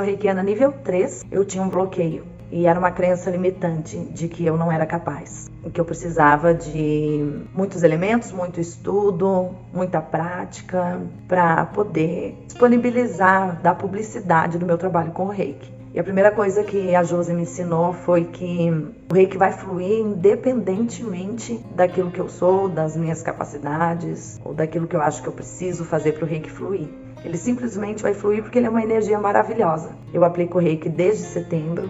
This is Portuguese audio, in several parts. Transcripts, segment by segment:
sou reikiana nível 3, eu tinha um bloqueio. E era uma crença limitante de que eu não era capaz. Que eu precisava de muitos elementos, muito estudo, muita prática para poder disponibilizar, dar publicidade do meu trabalho com o Reiki. E a primeira coisa que a Josi me ensinou foi que o Reiki vai fluir independentemente daquilo que eu sou, das minhas capacidades ou daquilo que eu acho que eu preciso fazer para o Reiki fluir. Ele simplesmente vai fluir porque ele é uma energia maravilhosa. Eu aplico o Reiki desde setembro.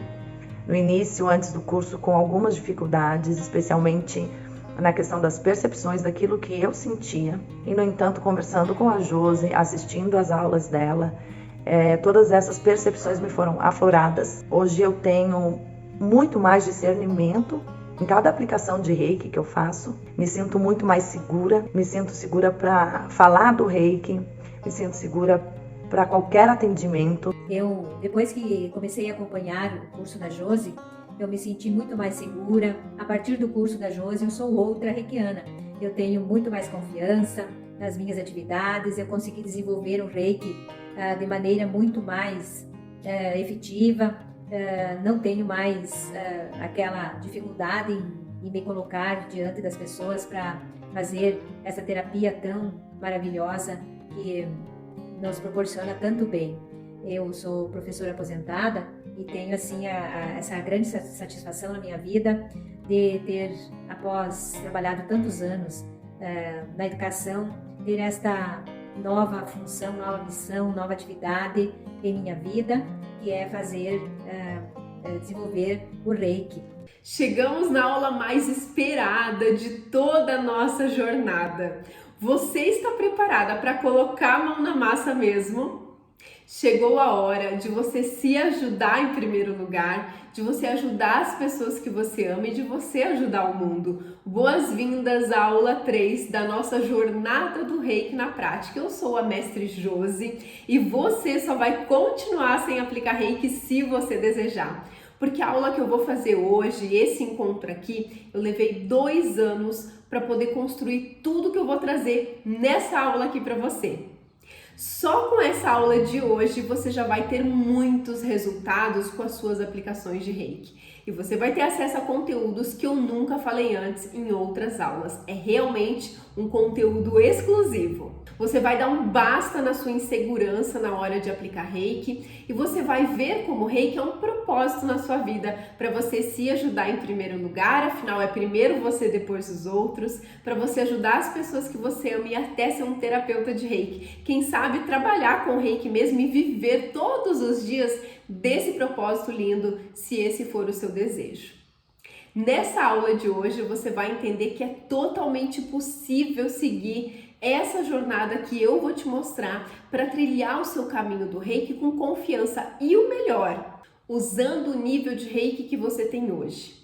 No início, antes do curso, com algumas dificuldades, especialmente na questão das percepções daquilo que eu sentia. E, no entanto, conversando com a Josi, assistindo às aulas dela, todas essas percepções me foram afloradas. Hoje eu tenho muito mais discernimento em cada aplicação de Reiki que eu faço. Me sinto muito mais segura, me sinto segura para falar do Reiki, me sinto segura para qualquer atendimento. Depois que comecei a acompanhar o curso da Josi, eu me senti muito mais segura. A partir do curso da Josi, eu sou outra reikiana. Eu tenho muito mais confiança nas minhas atividades, eu consegui desenvolver o Reiki de maneira muito mais efetiva, não tenho mais aquela dificuldade em me colocar diante das pessoas para fazer essa terapia tão maravilhosa que nos proporciona tanto bem. Eu sou professora aposentada e tenho assim essa grande satisfação na minha vida de ter, após trabalhado tantos anos na educação, ter esta nova função, nova missão, nova atividade em minha vida, que é desenvolver o Reiki. Chegamos na aula mais esperada de toda a nossa jornada. Você está preparada para colocar a mão na massa mesmo? Chegou a hora de você se ajudar em primeiro lugar, de você ajudar as pessoas que você ama e de você ajudar o mundo. Boas-vindas à aula 3 da nossa jornada do Reiki na prática. Eu sou a mestre Josi e você só vai continuar sem aplicar Reiki se você desejar. Porque a aula que eu vou fazer hoje, esse encontro aqui, eu levei 2 anos para poder construir tudo que eu vou trazer nessa aula aqui para você. Só com essa aula de hoje você já vai ter muitos resultados com as suas aplicações de Reiki. E você vai ter acesso a conteúdos que eu nunca falei antes em outras aulas. É realmente um conteúdo exclusivo. Você vai dar um basta na sua insegurança na hora de aplicar Reiki e você vai ver como o Reiki é um propósito na sua vida para você se ajudar em primeiro lugar, afinal é primeiro você, depois os outros, para você ajudar as pessoas que você ama e até ser um terapeuta de Reiki. Quem sabe trabalhar com o Reiki mesmo e viver todos os dias desse propósito lindo, se esse for o seu desejo. Nessa aula de hoje você vai entender que é totalmente possível seguir essa jornada que eu vou te mostrar para trilhar o seu caminho do Reiki com confiança e o melhor, usando o nível de Reiki que você tem hoje.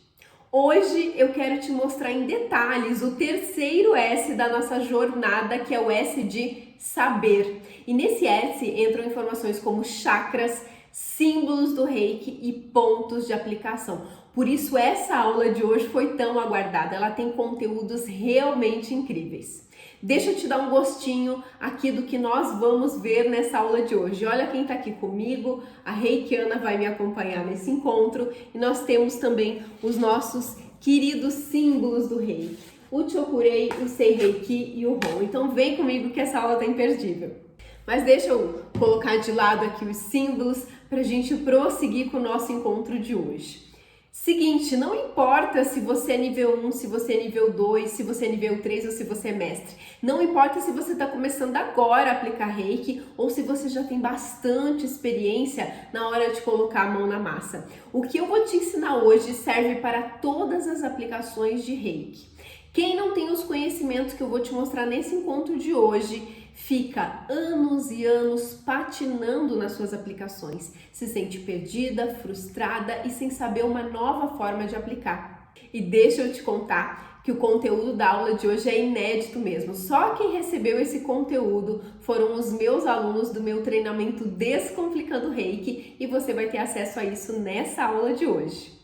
Hoje eu quero te mostrar em detalhes o terceiro S da nossa jornada, que é o S de saber. E nesse S entram informações como chakras, símbolos do Reiki e pontos de aplicação. Por isso essa aula de hoje foi tão aguardada, ela tem conteúdos realmente incríveis. Deixa eu te dar um gostinho aqui do que nós vamos ver nessa aula de hoje. Olha quem está aqui comigo, a Reikiana vai me acompanhar nesse encontro e nós temos também os nossos queridos símbolos do Reiki, o Chokurei, o Seireiki e o Hon. Então vem comigo que essa aula está imperdível. Mas deixa eu colocar de lado aqui os símbolos para a gente prosseguir com o nosso encontro de hoje. Seguinte, não importa se você é nível 1, se você é nível 2, se você é nível 3 ou se você é mestre. Não importa se você está começando agora a aplicar Reiki ou se você já tem bastante experiência na hora de colocar a mão na massa. O que eu vou te ensinar hoje serve para todas as aplicações de Reiki. Quem não tem os conhecimentos que eu vou te mostrar nesse encontro de hoje, fica anos e anos patinando nas suas aplicações, se sente perdida, frustrada e sem saber uma nova forma de aplicar. E deixa eu te contar que o conteúdo da aula de hoje é inédito mesmo. Só quem recebeu esse conteúdo foram os meus alunos do meu treinamento Descomplicando Reiki e você vai ter acesso a isso nessa aula de hoje.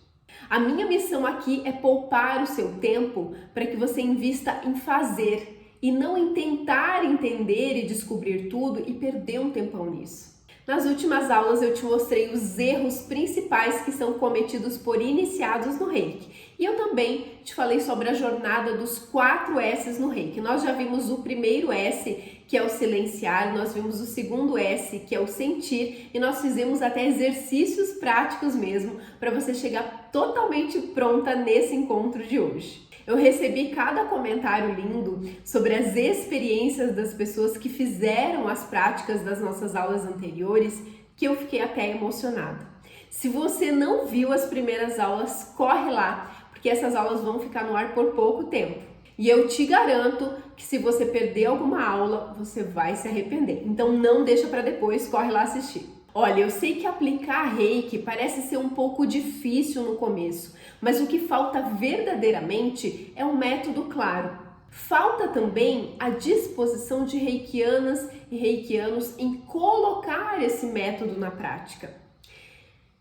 A minha missão aqui é poupar o seu tempo para que você invista em fazer e não em tentar entender e descobrir tudo e perder um tempão nisso. Nas últimas aulas eu te mostrei os erros principais que são cometidos por iniciados no Reiki. E eu também te falei sobre a jornada dos 4 S's no Reiki. Nós já vimos o primeiro S, que é o silenciar, nós vimos o segundo S, que é o sentir, e nós fizemos até exercícios práticos mesmo, para você chegar totalmente pronta nesse encontro de hoje. Eu recebi cada comentário lindo sobre as experiências das pessoas que fizeram as práticas das nossas aulas anteriores, que eu fiquei até emocionada. Se você não viu as primeiras aulas, corre lá, porque essas aulas vão ficar no ar por pouco tempo. E eu te garanto que se você perder alguma aula, você vai se arrepender. Então não deixa para depois, corre lá assistir. Olha, eu sei que aplicar Reiki parece ser um pouco difícil no começo, mas o que falta verdadeiramente é um método claro. Falta também a disposição de reikianas e reikianos em colocar esse método na prática.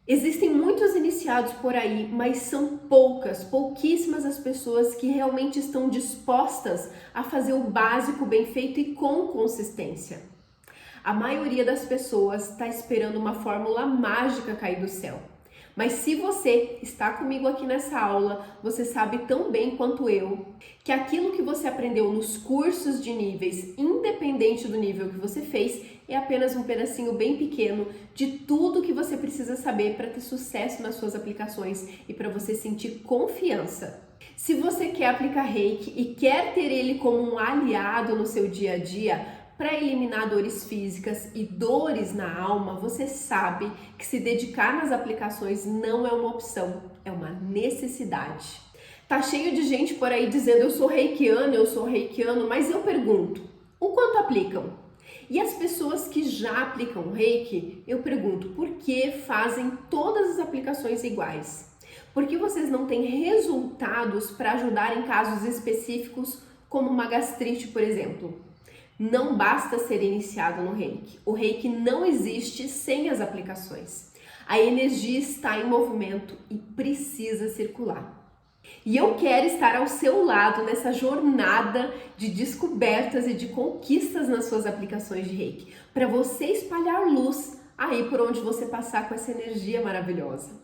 Existem muitos iniciados por aí, mas são pouquíssimas as pessoas que realmente estão dispostas a fazer o básico bem feito e com consistência. A maioria das pessoas está esperando uma fórmula mágica cair do céu. Mas se você está comigo aqui nessa aula, você sabe tão bem quanto eu que aquilo que você aprendeu nos cursos de níveis, independente do nível que você fez, é apenas um pedacinho bem pequeno de tudo que você precisa saber para ter sucesso nas suas aplicações e para você sentir confiança. Se você quer aplicar Reiki e quer ter ele como um aliado no seu dia a dia, para eliminar dores físicas e dores na alma, você sabe que se dedicar nas aplicações não é uma opção, é uma necessidade. Tá cheio de gente por aí dizendo eu sou reikiano, mas eu pergunto, o quanto aplicam? E as pessoas que já aplicam Reiki, eu pergunto, por que fazem todas as aplicações iguais? Por que vocês não têm resultados para ajudar em casos específicos, como uma gastrite, por exemplo? Não basta ser iniciado no Reiki. O Reiki não existe sem as aplicações. A energia está em movimento e precisa circular. E eu quero estar ao seu lado nessa jornada de descobertas e de conquistas nas suas aplicações de Reiki, para você espalhar luz aí por onde você passar com essa energia maravilhosa.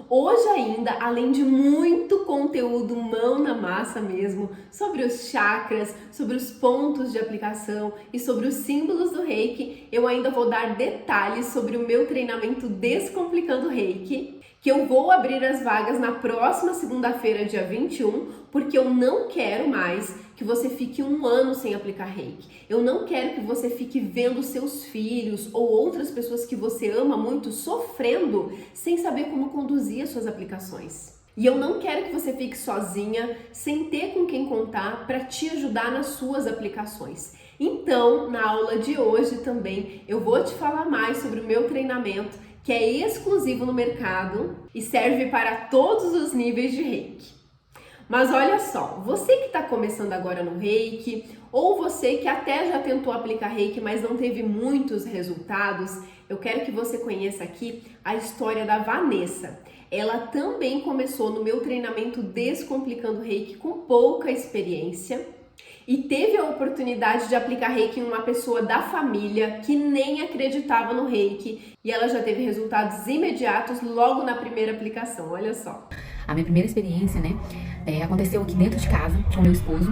Hoje ainda, além de muito conteúdo mão na massa mesmo, sobre os chakras, sobre os pontos de aplicação e sobre os símbolos do Reiki, eu ainda vou dar detalhes sobre o meu treinamento Descomplicando Reiki, que eu vou abrir as vagas na próxima segunda-feira, dia 21, porque eu não quero mais que você fique 1 ano sem aplicar Reiki. Eu não quero que você fique vendo seus filhos ou outras pessoas que você ama muito sofrendo sem saber como conduzir as suas aplicações. E eu não quero que você fique sozinha, sem ter com quem contar para te ajudar nas suas aplicações. Então, na aula de hoje também, eu vou te falar mais sobre o meu treinamento, que é exclusivo no mercado e serve para todos os níveis de Reiki. Mas olha só, você que está começando agora no Reiki, ou você que até já tentou aplicar Reiki, mas não teve muitos resultados, eu quero que você conheça aqui a história da Vanessa. Ela também começou no meu treinamento Descomplicando Reiki com pouca experiência e teve a oportunidade de aplicar Reiki em uma pessoa da família que nem acreditava no Reiki e ela já teve resultados imediatos logo na primeira aplicação, olha só. A minha primeira experiência, aconteceu aqui dentro de casa com meu esposo,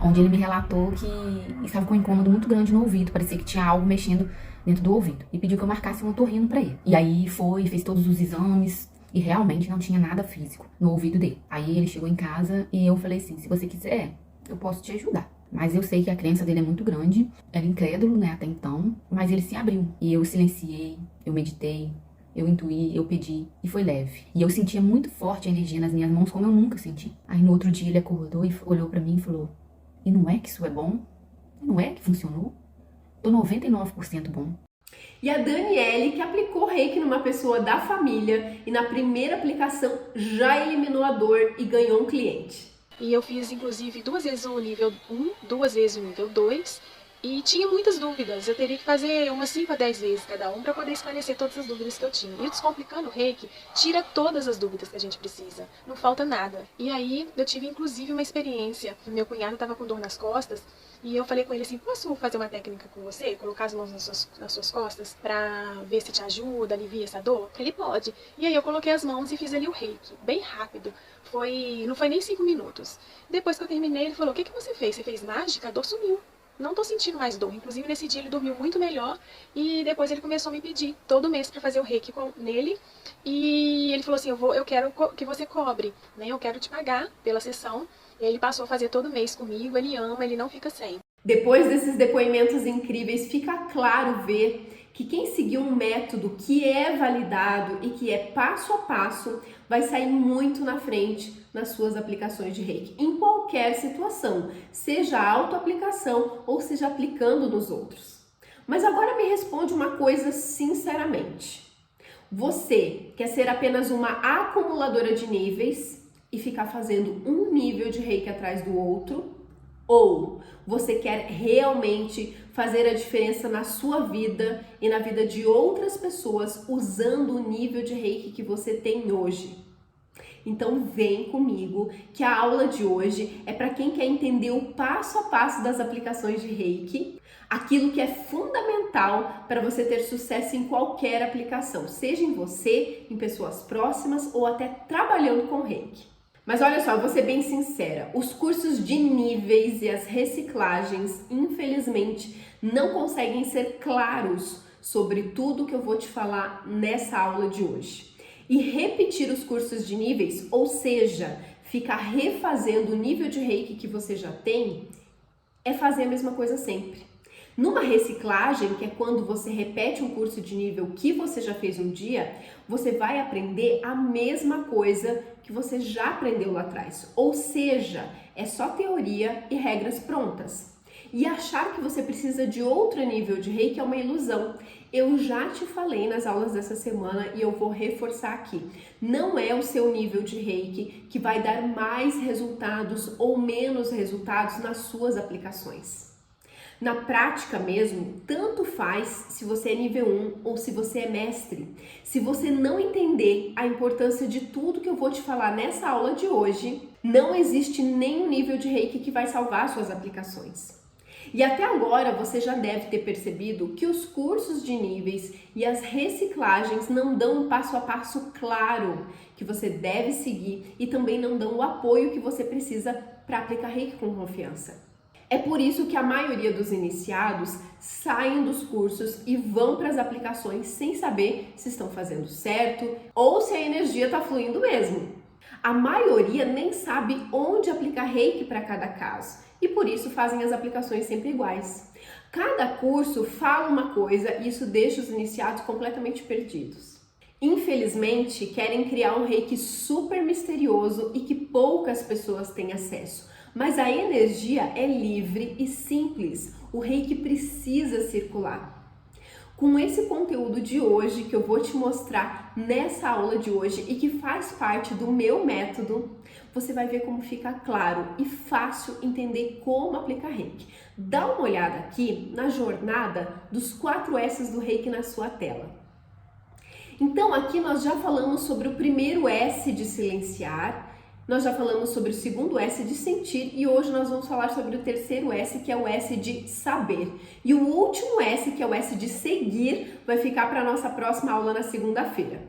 onde ele me relatou que estava com um incômodo muito grande no ouvido, parecia que tinha algo mexendo dentro do ouvido e pediu que eu marcasse um otorrino pra ele. E aí fez todos os exames e realmente não tinha nada físico no ouvido dele. Aí ele chegou em casa e eu falei assim, se você quiser, eu posso te ajudar. Mas eu sei que a crença dele é muito grande, era incrédulo, até então, mas ele se abriu. E eu silenciei, eu meditei, eu intuí, eu pedi e foi leve. E eu sentia muito forte a energia nas minhas mãos como eu nunca senti. Aí no outro dia ele acordou e olhou pra mim e falou, e não é que isso é bom? Não é que funcionou? Tô 99% bom. E a Daniele, que aplicou Reiki numa pessoa da família e na primeira aplicação já eliminou a dor e ganhou um cliente. E eu fiz, inclusive, 2 vezes o nível 1, 2 vezes o nível 2. E tinha muitas dúvidas, eu teria que fazer umas 5 a 10 vezes cada um para poder esclarecer todas as dúvidas que eu tinha. E o Descomplicando o Reiki tira todas as dúvidas que a gente precisa, não falta nada. E aí eu tive inclusive uma experiência, meu cunhado estava com dor nas costas, e eu falei com ele assim, posso fazer uma técnica com você? Colocar as mãos nas suas costas pra ver se te ajuda, alivia essa dor? Ele pode. E aí eu coloquei as mãos e fiz ali o Reiki, bem rápido. Não foi nem 5 minutos. Depois que eu terminei, ele falou, o que você fez? Você fez mágica? A dor sumiu. Não tô sentindo mais dor. Inclusive, nesse dia ele dormiu muito melhor. E depois ele começou a me pedir todo mês para fazer o reiki nele. E ele falou assim, eu quero que você cobre, né? Eu quero te pagar pela sessão. E ele passou a fazer todo mês comigo. Ele ama, ele não fica sem. Depois desses depoimentos incríveis, fica claro ver que quem seguir um método que é validado e que é passo a passo vai sair muito na frente nas suas aplicações de Reiki, em qualquer situação, seja autoaplicação ou seja aplicando nos outros. Mas agora me responde uma coisa sinceramente. Você quer ser apenas uma acumuladora de níveis e ficar fazendo um nível de Reiki atrás do outro? Ou você quer realmente fazer a diferença na sua vida e na vida de outras pessoas usando o nível de Reiki que você tem hoje? Então vem comigo que a aula de hoje é para quem quer entender o passo a passo das aplicações de Reiki, aquilo que é fundamental para você ter sucesso em qualquer aplicação, seja em você, em pessoas próximas ou até trabalhando com Reiki. Mas olha só, eu vou ser bem sincera, os cursos de níveis e as reciclagens, infelizmente, não conseguem ser claros sobre tudo que eu vou te falar nessa aula de hoje. E repetir os cursos de níveis, ou seja, ficar refazendo o nível de Reiki que você já tem, é fazer a mesma coisa sempre. Numa reciclagem, que é quando você repete um curso de nível que você já fez um dia, você vai aprender a mesma coisa que você já aprendeu lá atrás. Ou seja, é só teoria e regras prontas. E achar que você precisa de outro nível de Reiki é uma ilusão. Eu já te falei nas aulas dessa semana e eu vou reforçar aqui. Não é o seu nível de Reiki que vai dar mais resultados ou menos resultados nas suas aplicações. Na prática mesmo, tanto faz se você é nível 1 ou se você é mestre. Se você não entender a importância de tudo que eu vou te falar nessa aula de hoje, não existe nenhum nível de Reiki que vai salvar suas aplicações. E até agora você já deve ter percebido que os cursos de níveis e as reciclagens não dão um passo a passo claro que você deve seguir e também não dão o apoio que você precisa para aplicar Reiki com confiança. É por isso que a maioria dos iniciados saem dos cursos e vão para as aplicações sem saber se estão fazendo certo ou se a energia está fluindo mesmo. A maioria nem sabe onde aplicar Reiki para cada caso e por isso fazem as aplicações sempre iguais. Cada curso fala uma coisa e isso deixa os iniciados completamente perdidos. Infelizmente, querem criar um Reiki super misterioso e que poucas pessoas têm acesso. Mas a energia é livre e simples, o Reiki precisa circular. Com esse conteúdo de hoje que eu vou te mostrar nessa aula de hoje e que faz parte do meu método, você vai ver como fica claro e fácil entender como aplicar Reiki. Dá uma olhada aqui na jornada dos 4 S's do Reiki na sua tela. Então aqui nós já falamos sobre o primeiro S de silenciar, nós já falamos sobre o segundo S de sentir e hoje nós vamos falar sobre o terceiro S, que é o S de saber. E o último S, que é o S de seguir, vai ficar para a nossa próxima aula na segunda-feira.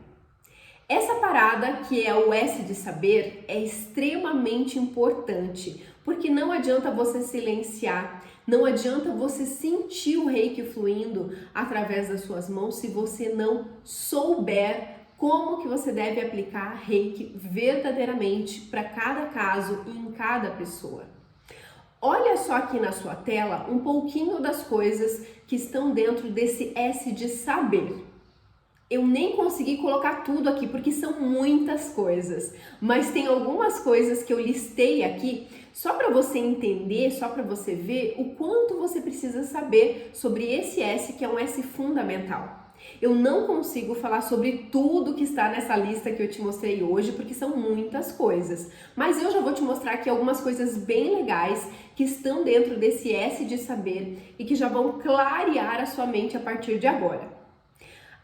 Essa parada, que é o S de saber, é extremamente importante, porque não adianta você silenciar, não adianta você sentir o Reiki fluindo através das suas mãos se você não souber como que você deve aplicar Reiki verdadeiramente para cada caso e em cada pessoa. Olha só aqui na sua tela um pouquinho das coisas que estão dentro desse S de saber. Eu nem consegui colocar tudo aqui porque são muitas coisas, mas tem algumas coisas que eu listei aqui só para você entender, só para você ver o quanto você precisa saber sobre esse S, que é um S fundamental. Eu não consigo falar sobre tudo que está nessa lista que eu te mostrei hoje, porque são muitas coisas. Mas eu já vou te mostrar aqui algumas coisas bem legais que estão dentro desse S de saber e que já vão clarear a sua mente a partir de agora.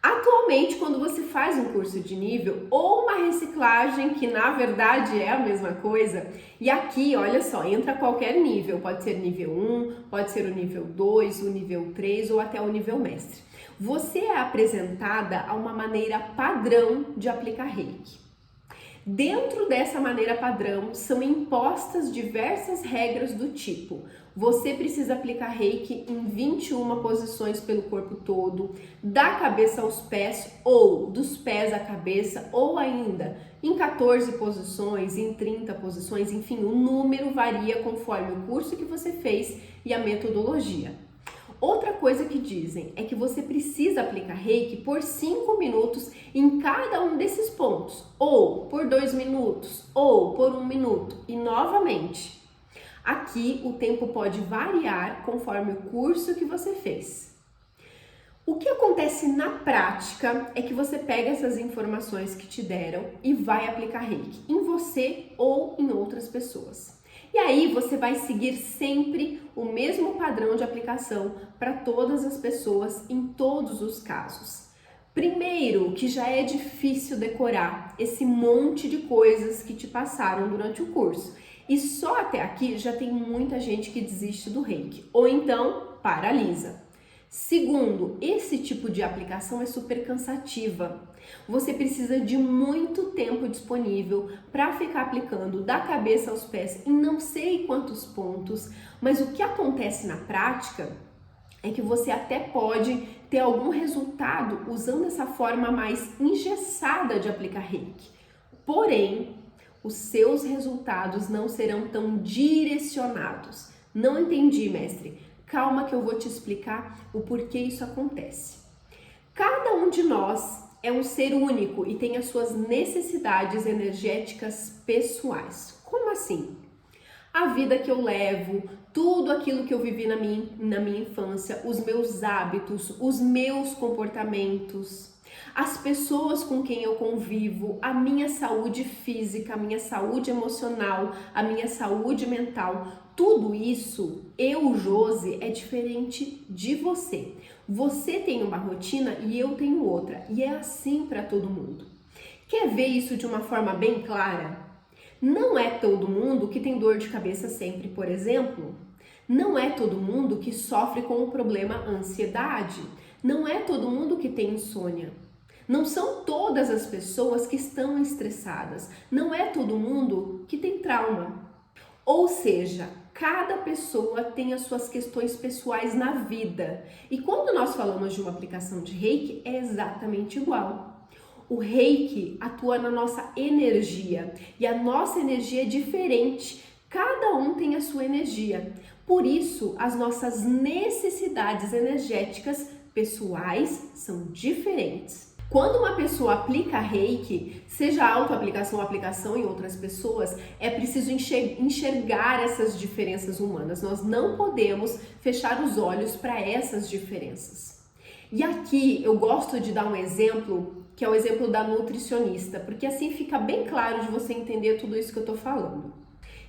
Atualmente, quando você faz um curso de nível ou uma reciclagem, que na verdade é a mesma coisa, e aqui, olha só, entra qualquer nível, pode ser nível 1, pode ser o nível 2, o nível 3 ou até o nível mestre. Você é apresentada a uma maneira padrão de aplicar reiki. Dentro dessa maneira padrão, são impostas diversas regras do tipo: você precisa aplicar reiki em 21 posições pelo corpo todo, da cabeça aos pés ou dos pés à cabeça, ou ainda em 14 posições, em 30 posições, enfim, o número varia conforme o curso que você fez e a metodologia. Outra coisa que dizem é que você precisa aplicar reiki por 5 minutos em cada um desses pontos, ou por 2 minutos, ou por 1 minuto, e novamente. Aqui o tempo pode variar conforme o curso que você fez. O que acontece na prática é que você pega essas informações que te deram e vai aplicar reiki em você ou em outras pessoas. E aí você vai seguir sempre o mesmo padrão de aplicação para todas as pessoas em todos os casos. Primeiro, que já é difícil decorar esse monte de coisas que te passaram durante o curso. E só até aqui já tem muita gente que desiste do reiki, ou então paralisa. Segundo, esse tipo de aplicação é super cansativa. Você precisa de muito tempo disponível para ficar aplicando da cabeça aos pés em não sei quantos pontos, mas o que acontece na prática é que você até pode ter algum resultado usando essa forma mais engessada de aplicar reiki. Porém, os seus resultados não serão tão direcionados. Não entendi, mestre. Calma que eu vou te explicar o porquê isso acontece. Cada um de nós é um ser único e tem as suas necessidades energéticas pessoais. Como assim? A vida que eu levo, tudo aquilo que eu vivi na minha infância, os meus hábitos, os meus comportamentos, as pessoas com quem eu convivo, a minha saúde física, a minha saúde emocional, a minha saúde mental, tudo isso, eu, Josi, é diferente de você. Você tem uma rotina e eu tenho outra, e é assim para todo mundo. Quer ver isso de uma forma bem clara? Não é todo mundo que tem dor de cabeça sempre, por exemplo. Não é todo mundo que sofre com o problema ansiedade. Não é todo mundo que tem insônia. Não são todas as pessoas que estão estressadas. Não é todo mundo que tem trauma. Ou seja, cada pessoa tem as suas questões pessoais na vida. E quando nós falamos de uma aplicação de reiki, é exatamente igual. O reiki atua na nossa energia e a nossa energia é diferente. Cada um tem a sua energia. Por isso, as nossas necessidades energéticas pessoais são diferentes. Quando uma pessoa aplica reiki, seja autoaplicação ou aplicação em outras pessoas, é preciso enxergar essas diferenças humanas. Nós não podemos fechar os olhos para essas diferenças. E aqui eu gosto de dar um exemplo, que é o exemplo da nutricionista, porque assim fica bem claro de você entender tudo isso que eu tô falando.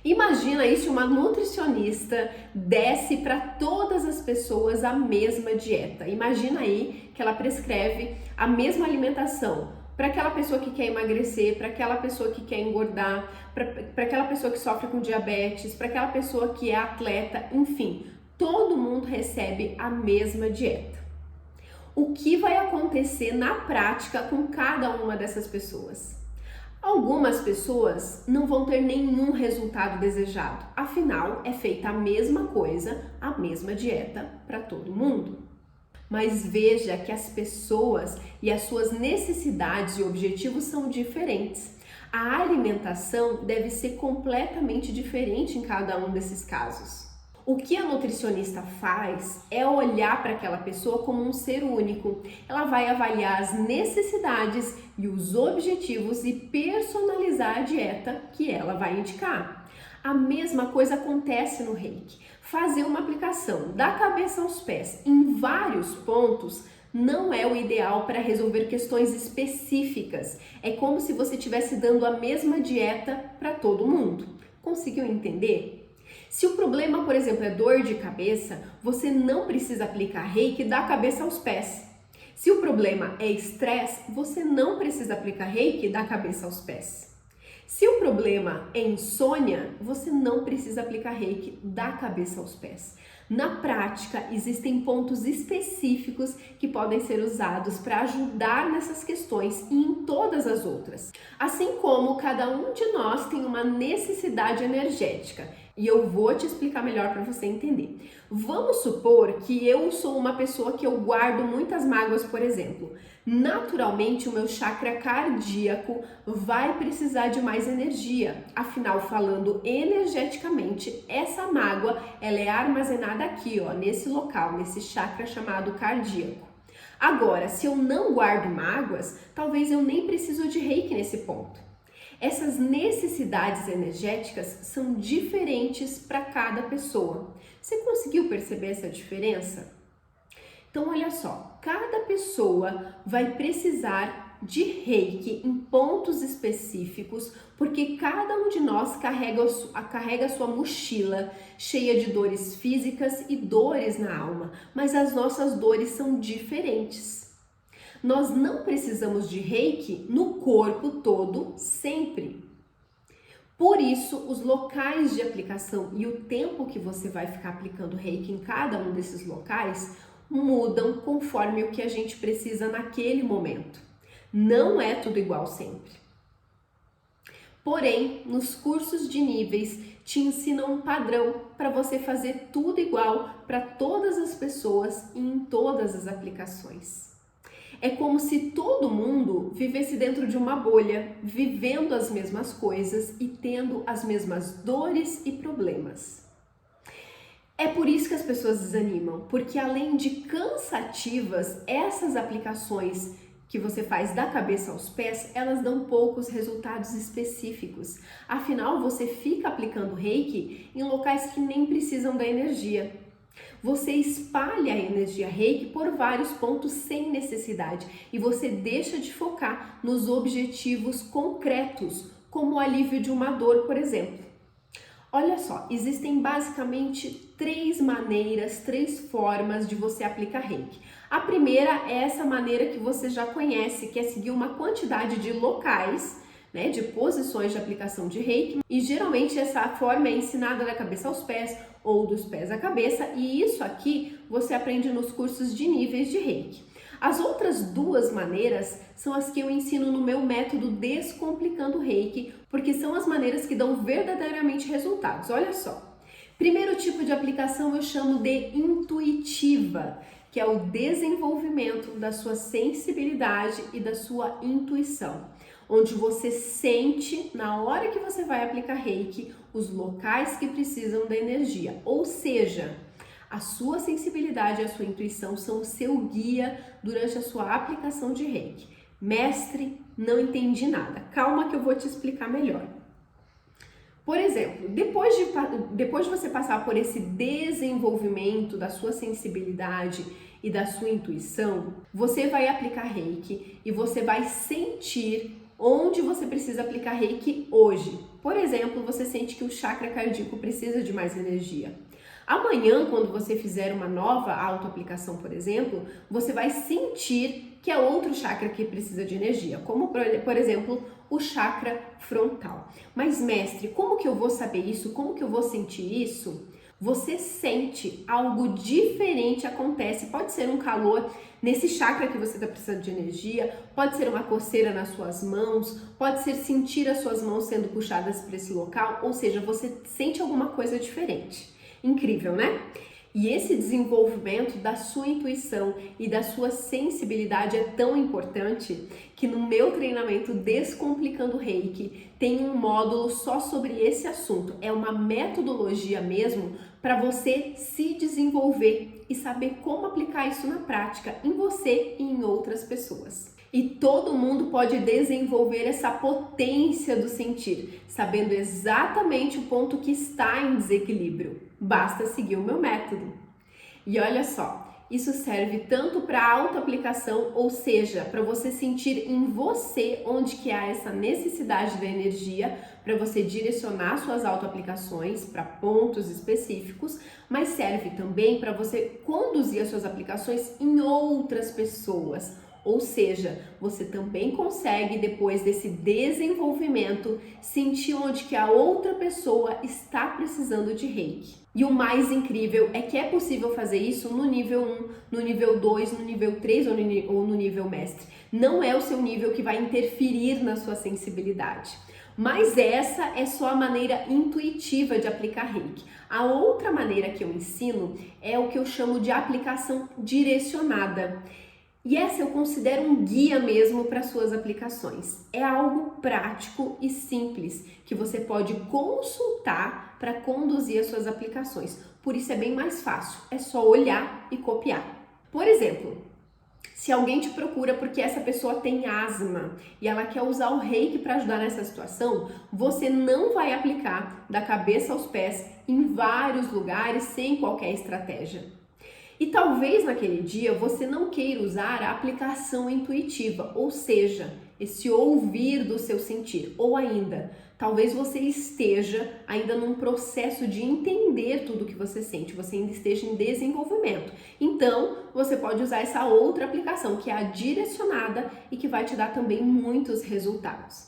Imagina aí se uma nutricionista desse para todas as pessoas a mesma dieta. Imagina aí que ela prescreve a mesma alimentação para aquela pessoa que quer emagrecer, para aquela pessoa que quer engordar, para aquela pessoa que sofre com diabetes, para aquela pessoa que é atleta, enfim, todo mundo recebe a mesma dieta. O que vai acontecer na prática com cada uma dessas pessoas? Algumas pessoas não vão ter nenhum resultado desejado, afinal é feita a mesma coisa, a mesma dieta para todo mundo. Mas veja que as pessoas e as suas necessidades e objetivos são diferentes. A alimentação deve ser completamente diferente em cada um desses casos. O que a nutricionista faz é olhar para aquela pessoa como um ser único. Ela vai avaliar as necessidades e os objetivos e personalizar a dieta que ela vai indicar. A mesma coisa acontece no reiki. Fazer uma aplicação da cabeça aos pés em vários pontos Não é o ideal para resolver questões específicas. É como se você estivesse dando a mesma dieta para todo mundo. Conseguiu entender? Se o problema, por exemplo, é dor de cabeça, você não precisa aplicar reiki da cabeça aos pés. Se o problema é estresse, você não precisa aplicar reiki da cabeça aos pés. Se o problema é insônia, você não precisa aplicar reiki da cabeça aos pés. Na prática, existem pontos específicos que podem ser usados para ajudar nessas questões e em todas as outras. Assim como cada um de nós tem uma necessidade energética. E eu vou te explicar melhor para você entender. Vamos supor que eu sou uma pessoa que eu guardo muitas mágoas, por exemplo. Naturalmente, o meu chakra cardíaco vai precisar de mais energia. Afinal, falando energeticamente, essa mágoa ela é armazenada aqui, ó, nesse local, nesse chakra chamado cardíaco. Agora, se eu não guardo mágoas, talvez eu nem preciso de reiki nesse ponto. Essas necessidades energéticas são diferentes para cada pessoa. Você conseguiu perceber essa diferença? Então, olha só, cada pessoa vai precisar de reiki em pontos específicos, porque cada um de nós carrega a sua mochila cheia de dores físicas e dores na alma, mas as nossas dores são diferentes. Nós não precisamos de reiki no corpo todo sempre. Por isso, os locais de aplicação e o tempo que você vai ficar aplicando reiki em cada um desses locais mudam conforme o que a gente precisa naquele momento. Não é tudo igual sempre. Porém, nos cursos de níveis te ensinam um padrão para você fazer tudo igual para todas as pessoas e em todas as aplicações. É como se todo mundo vivesse dentro de uma bolha, vivendo as mesmas coisas e tendo as mesmas dores e problemas. É por isso que as pessoas desanimam, porque além de cansativas, essas aplicações que você faz da cabeça aos pés, elas dão poucos resultados específicos. Afinal, você fica aplicando reiki em locais que nem precisam da energia. Você espalha a energia reiki por vários pontos sem necessidade e você deixa de focar nos objetivos concretos, como o alívio de uma dor, por exemplo. Olha só, existem basicamente três formas de você aplicar reiki. A primeira é essa maneira que você já conhece, que é seguir uma quantidade de locais, né, de posições de aplicação de reiki, e geralmente essa forma é ensinada da cabeça aos pés ou dos pés à cabeça, e isso aqui você aprende nos cursos de níveis de reiki. As outras duas maneiras são as que eu ensino no meu método Descomplicando Reiki, porque são as maneiras que dão verdadeiramente resultados. Olha só, primeiro tipo de aplicação eu chamo de intuitiva, que é o desenvolvimento da sua sensibilidade e da sua intuição, onde você sente, na hora que você vai aplicar reiki, os locais que precisam da energia. Ou seja, a sua sensibilidade e a sua intuição são o seu guia durante a sua aplicação de reiki. Mestre, não entendi nada. Calma que eu vou te explicar melhor. Por exemplo, depois de você passar por esse desenvolvimento da sua sensibilidade e da sua intuição, você vai aplicar reiki e você vai sentir onde você precisa aplicar reiki hoje. Por exemplo, você sente que o chakra cardíaco precisa de mais energia. Amanhã, quando você fizer uma nova autoaplicação, por exemplo, você vai sentir que é outro chakra que precisa de energia, como por exemplo, o chakra frontal. Mas mestre, como que eu vou saber isso? Como que eu vou sentir isso? Você sente algo diferente acontece, pode ser um calor nesse chakra que você está precisando de energia, pode ser uma coceira nas suas mãos, pode ser sentir as suas mãos sendo puxadas para esse local, ou seja, você sente alguma coisa diferente. Incrível, né? E esse desenvolvimento da sua intuição e da sua sensibilidade é tão importante que no meu treinamento Descomplicando Reiki tem um módulo só sobre esse assunto. É uma metodologia mesmo para você se desenvolver e saber como aplicar isso na prática em você e em outras pessoas. E todo mundo pode desenvolver essa potência do sentir, sabendo exatamente o ponto que está em desequilíbrio. Basta seguir o meu método. E olha só, Isso serve tanto para autoaplicação, ou seja, para você sentir em você onde que há essa necessidade da energia, para você direcionar suas autoaplicações para pontos específicos, mas serve também para você conduzir as suas aplicações em outras pessoas. Ou seja, você também consegue, depois desse desenvolvimento, sentir onde que a outra pessoa está precisando de reiki. E o mais incrível é que é possível fazer isso no nível 1, no nível 2, no nível 3 ou no nível mestre. Não é o seu nível que vai interferir na sua sensibilidade. Mas essa é só a maneira intuitiva de aplicar reiki. A outra maneira que eu ensino é o que eu chamo de aplicação direcionada. E essa eu considero um guia mesmo para suas aplicações. É algo prático e simples que você pode consultar para conduzir as suas aplicações. Por isso é bem mais fácil, é só olhar e copiar. Por exemplo, se alguém te procura porque essa pessoa tem asma e ela quer usar o reiki para ajudar nessa situação, você não vai aplicar da cabeça aos pés em vários lugares sem qualquer estratégia. E talvez naquele dia você não queira usar a aplicação intuitiva, ou seja, esse ouvir do seu sentir. Ou ainda, talvez você esteja ainda num processo de entender tudo que você sente, você ainda esteja em desenvolvimento. Então, você pode usar essa outra aplicação, que é a direcionada e que vai te dar também muitos resultados.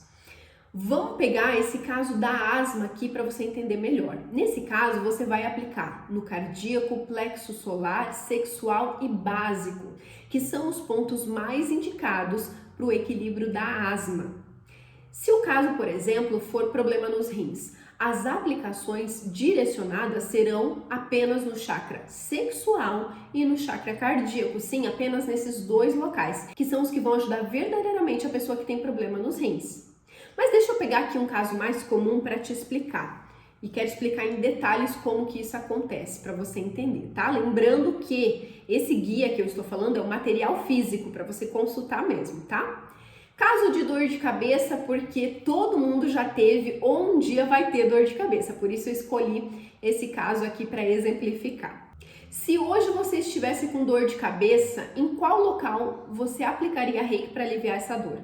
Vamos pegar esse caso da asma aqui para você entender melhor. Nesse caso, você vai aplicar no cardíaco, plexo solar, sexual e básico, que são os pontos mais indicados para o equilíbrio da asma. Se o caso, por exemplo, for problema nos rins, as aplicações direcionadas serão apenas no chakra sexual e no chakra cardíaco, sim, apenas nesses dois locais, que são os que vão ajudar verdadeiramente a pessoa que tem problema nos rins. Mas deixa eu pegar aqui um caso mais comum para te explicar. E quero explicar em detalhes como que isso acontece, para você entender, tá? Lembrando que esse guia que eu estou falando é um material físico, para você consultar mesmo, tá? Caso de dor de cabeça, porque todo mundo já teve ou um dia vai ter dor de cabeça. Por isso eu escolhi esse caso aqui para exemplificar. Se hoje você estivesse com dor de cabeça, em qual local você aplicaria reiki para aliviar essa dor?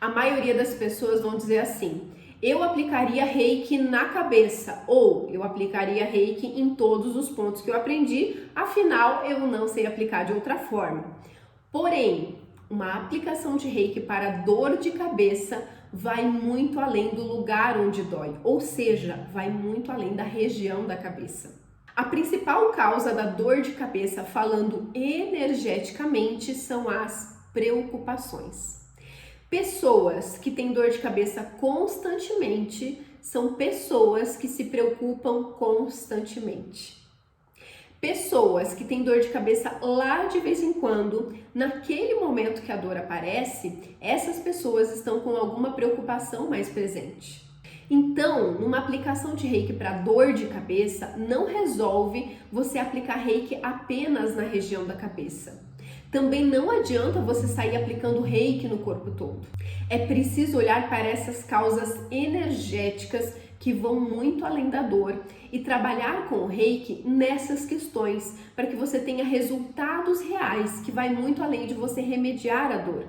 A maioria das pessoas vão dizer assim: eu aplicaria reiki na cabeça, ou eu aplicaria reiki em todos os pontos que eu aprendi, afinal eu não sei aplicar de outra forma. Porém, uma aplicação de reiki para dor de cabeça vai muito além do lugar onde dói, ou seja, vai muito além da região da cabeça. A principal causa da dor de cabeça, falando energeticamente, são as preocupações. Pessoas que têm dor de cabeça constantemente são pessoas que se preocupam constantemente. Pessoas que têm dor de cabeça lá de vez em quando, naquele momento que a dor aparece, essas pessoas estão com alguma preocupação mais presente. Então, numa aplicação de reiki para dor de cabeça, não resolve você aplicar reiki apenas na região da cabeça. Também não adianta você sair aplicando reiki no corpo todo. É preciso olhar para essas causas energéticas que vão muito além da dor e trabalhar com o reiki nessas questões para que você tenha resultados reais, que vai muito além de você remediar a dor.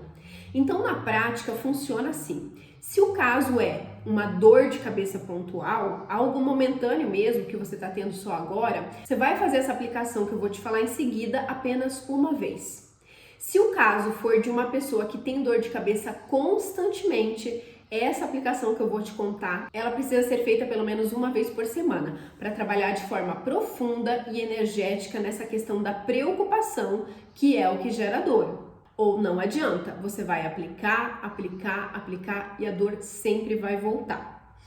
Então, na prática, funciona assim. Se o caso é uma dor de cabeça pontual, algo momentâneo mesmo que você está tendo só agora, você vai fazer essa aplicação que eu vou te falar em seguida apenas uma vez. Se o caso for de uma pessoa que tem dor de cabeça constantemente, essa aplicação que eu vou te contar, ela precisa ser feita pelo menos uma vez por semana, para trabalhar de forma profunda e energética nessa questão da preocupação, que é o que gera dor. Ou não adianta, você vai aplicar e a dor sempre vai voltar.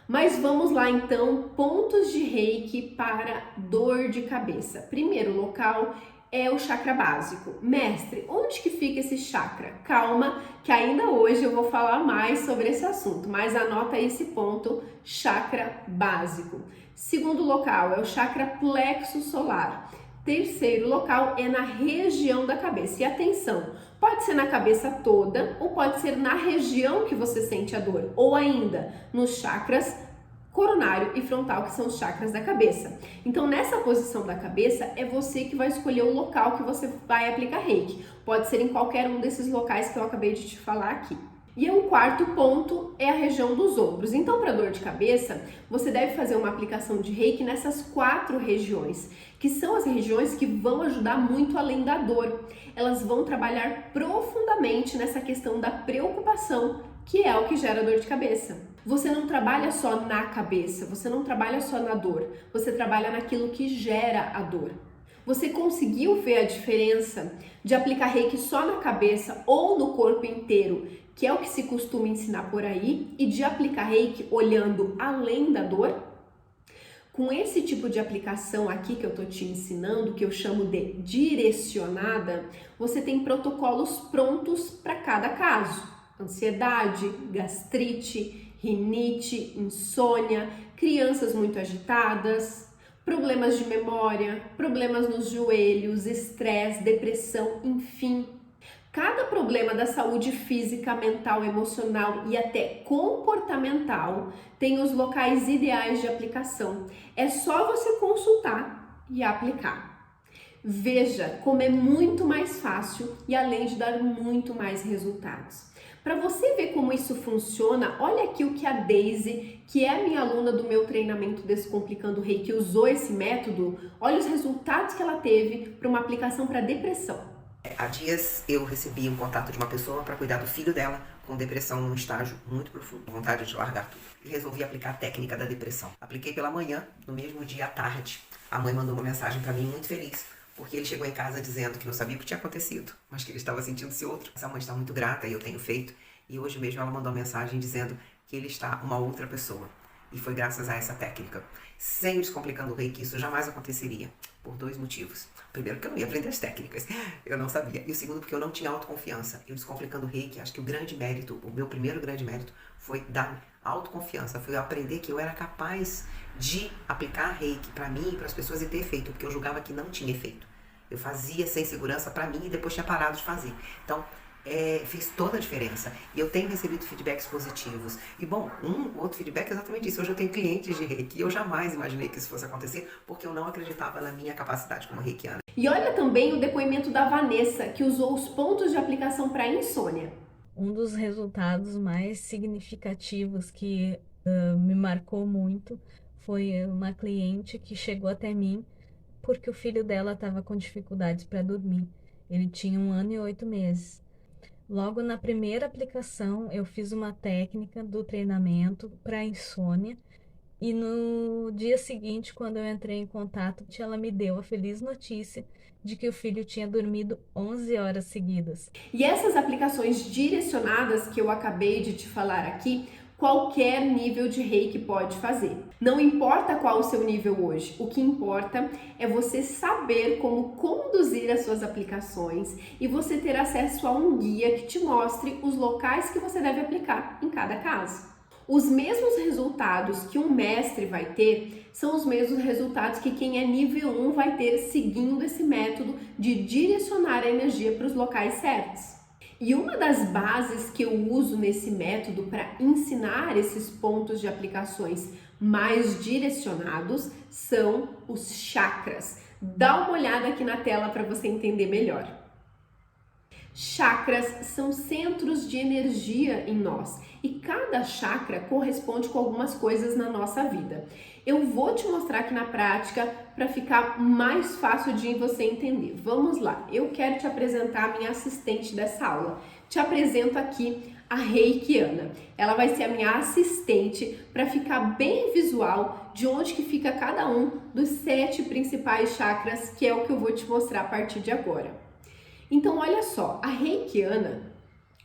Mas vamos lá então, pontos de reiki para dor de cabeça. Primeiro local é o chakra básico. Mestre, onde que fica esse chakra? Calma, que ainda hoje eu vou falar mais sobre esse assunto, mas anota esse ponto, chakra básico. Segundo local é o chakra plexo solar. Terceiro local é na região da cabeça. E atenção, pode ser na cabeça toda ou pode ser na região que você sente a dor, ou ainda nos chakras coronário e frontal, que são os chakras da cabeça. Então, nessa posição da cabeça, é você que vai escolher o local que você vai aplicar reiki. Pode ser em qualquer um desses locais que eu acabei de te falar aqui. E o quarto ponto é a região dos ombros. Então, para dor de cabeça, você deve fazer uma aplicação de reiki nessas 4 regiões, que são as regiões que vão ajudar muito além da dor. Elas vão trabalhar profundamente nessa questão da preocupação, que é o que gera dor de cabeça. Você não trabalha só na cabeça, você não trabalha só na dor, você trabalha naquilo que gera a dor. Você conseguiu ver a diferença de aplicar reiki só na cabeça ou no corpo inteiro, que é o que se costuma ensinar por aí, e de aplicar reiki olhando além da dor? Com esse tipo de aplicação aqui que eu tô te ensinando, que eu chamo de direcionada, você tem protocolos prontos para cada caso. Ansiedade, gastrite, rinite, insônia, crianças muito agitadas, problemas de memória, problemas nos joelhos, estresse, depressão, enfim. Cada problema da saúde física, mental, emocional e até comportamental tem os locais ideais de aplicação. É só você consultar e aplicar. Veja como é muito mais fácil e além de dar muito mais resultados. Para você ver como isso funciona, olha aqui o que a Daisy, que é a minha aluna do meu treinamento Descomplicando Reiki, usou esse método. Olha os resultados que ela teve para uma aplicação para depressão. Há dias eu recebi um contato de uma pessoa para cuidar do filho dela com depressão num estágio muito profundo, vontade de largar tudo. E resolvi aplicar a técnica da depressão. Apliquei pela manhã, no mesmo dia à tarde. A mãe mandou uma mensagem para mim muito feliz, porque ele chegou em casa dizendo que não sabia o que tinha acontecido, mas que ele estava sentindo-se outro. Essa mãe está muito grata e eu tenho feito. E hoje mesmo ela mandou uma mensagem dizendo que ele está uma outra pessoa. E foi graças a essa técnica. Sem o Descomplicando o Reiki, isso jamais aconteceria. Por 2 motivos. Primeiro, que eu não ia aprender as técnicas. Eu não sabia. E o segundo, porque eu não tinha autoconfiança. E o Descomplicando o Reiki, acho que o grande mérito, o meu primeiro grande mérito, foi dar autoconfiança. Foi eu aprender que eu era capaz de aplicar Reiki para mim e para as pessoas e ter efeito. Porque eu julgava que não tinha efeito. Eu fazia sem segurança para mim e depois tinha parado de fazer. Então, fez toda a diferença. E eu tenho recebido feedbacks positivos. E bom, outro feedback é exatamente isso. Hoje eu tenho clientes de Reiki. Eu jamais imaginei que isso fosse acontecer, porque eu não acreditava na minha capacidade como reikiana. E olha também o depoimento da Vanessa, que usou os pontos de aplicação para insônia. Um dos resultados mais significativos que me marcou muito foi uma cliente que chegou até mim porque o filho dela estava com dificuldades para dormir. Ele tinha 1 ano e 8 meses. Logo na primeira aplicação, eu fiz uma técnica do treinamento para insônia e no dia seguinte, quando eu entrei em contato, ela me deu a feliz notícia de que o filho tinha dormido 11 horas seguidas. E essas aplicações direcionadas que eu acabei de te falar aqui, qualquer nível de reiki pode fazer. Não importa qual o seu nível hoje, o que importa é você saber como conduzir as suas aplicações e você ter acesso a um guia que te mostre os locais que você deve aplicar em cada caso. Os mesmos resultados que um mestre vai ter são os mesmos resultados que quem é nível 1 vai ter seguindo esse método de direcionar a energia para os locais certos. E uma das bases que eu uso nesse método para ensinar esses pontos de aplicações mais direcionados são os chakras. Dá uma olhada aqui na tela para você entender melhor. Chakras são centros de energia em nós e cada chakra corresponde com algumas coisas na nossa vida. Eu vou te mostrar aqui na prática para ficar mais fácil de você entender. Vamos lá, eu quero te apresentar a minha assistente dessa aula. Te apresento aqui a reikiana. Ela vai ser a minha assistente para ficar bem visual de onde que fica cada um dos 7 principais chakras, que é o que eu vou te mostrar a partir de agora. Então, olha só, a reikiana,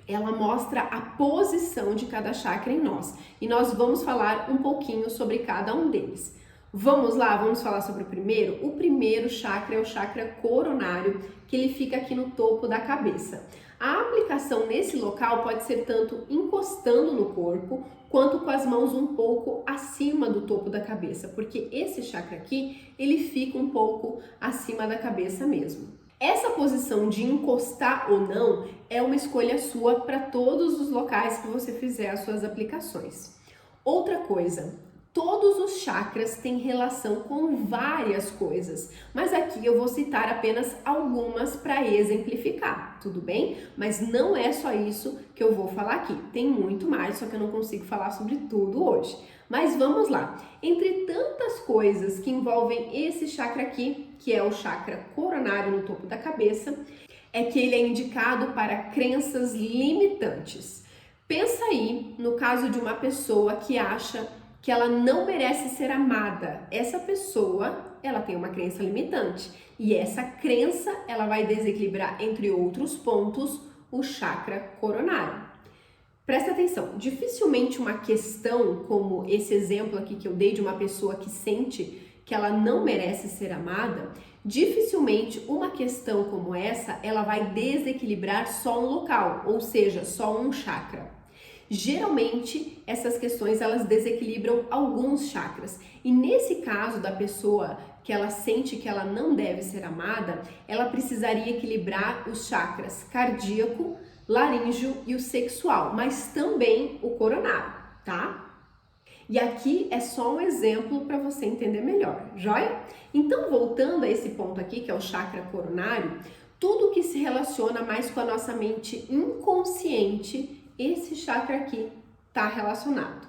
ela mostra a posição de cada chakra em nós. E nós vamos falar um pouquinho sobre cada um deles. Vamos lá, vamos falar sobre o primeiro? O primeiro chakra é o chakra coronário, que ele fica aqui no topo da cabeça. A aplicação nesse local pode ser tanto encostando no corpo, quanto com as mãos um pouco acima do topo da cabeça, porque esse chakra aqui, ele fica um pouco acima da cabeça mesmo. Essa posição de encostar ou não é uma escolha sua para todos os locais que você fizer as suas aplicações. Outra coisa, Todos os chakras têm relação com várias coisas, mas aqui eu vou citar apenas algumas para exemplificar, tudo bem? Mas não é só isso que eu vou falar aqui, tem muito mais, só que eu não consigo falar sobre tudo hoje. Mas vamos lá, entre tantas coisas que envolvem esse chakra aqui, que é o chakra coronário no topo da cabeça, é que ele é indicado para crenças limitantes. Pensa aí no caso de uma pessoa que acha que ela não merece ser amada. Essa pessoa, ela tem uma crença limitante e essa crença, ela vai desequilibrar, entre outros pontos, o chakra coronário. Presta atenção, dificilmente uma questão como esse exemplo aqui que eu dei de uma pessoa que sente que ela não merece ser amada, dificilmente uma questão como essa, ela vai desequilibrar só um local, ou seja, só um chakra. Geralmente, essas questões elas desequilibram alguns chakras. E nesse caso da pessoa que ela sente que ela não deve ser amada, ela precisaria equilibrar os chakras cardíaco, laríngeo e o sexual, mas também o coronário, tá? E aqui é só um exemplo para você entender melhor, joia? Então, voltando a esse ponto aqui, que é o chakra coronário, tudo que se relaciona mais com a nossa mente inconsciente, esse chakra aqui está relacionado.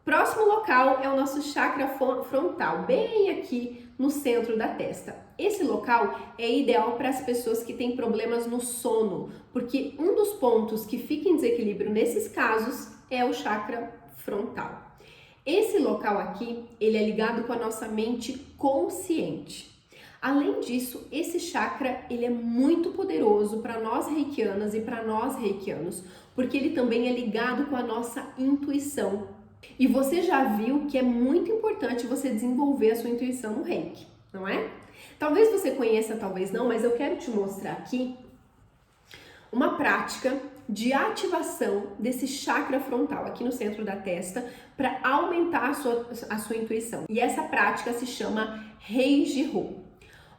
Próximo local é o nosso chakra frontal, bem aqui no centro da testa. Esse local é ideal para as pessoas que têm problemas no sono, porque um dos pontos que fica em desequilíbrio nesses casos é o chakra frontal. Esse local aqui, ele é ligado com a nossa mente consciente. Além disso, esse chakra, ele é muito poderoso para nós reikianas e para nós reikianos, porque ele também é ligado com a nossa intuição. E você já viu que é muito importante você desenvolver a sua intuição no reiki, não é? Talvez você conheça, talvez não, mas eu quero te mostrar aqui uma prática de ativação desse chakra frontal aqui no centro da testa para aumentar a sua intuição. E essa prática se chama Heiji-Ho.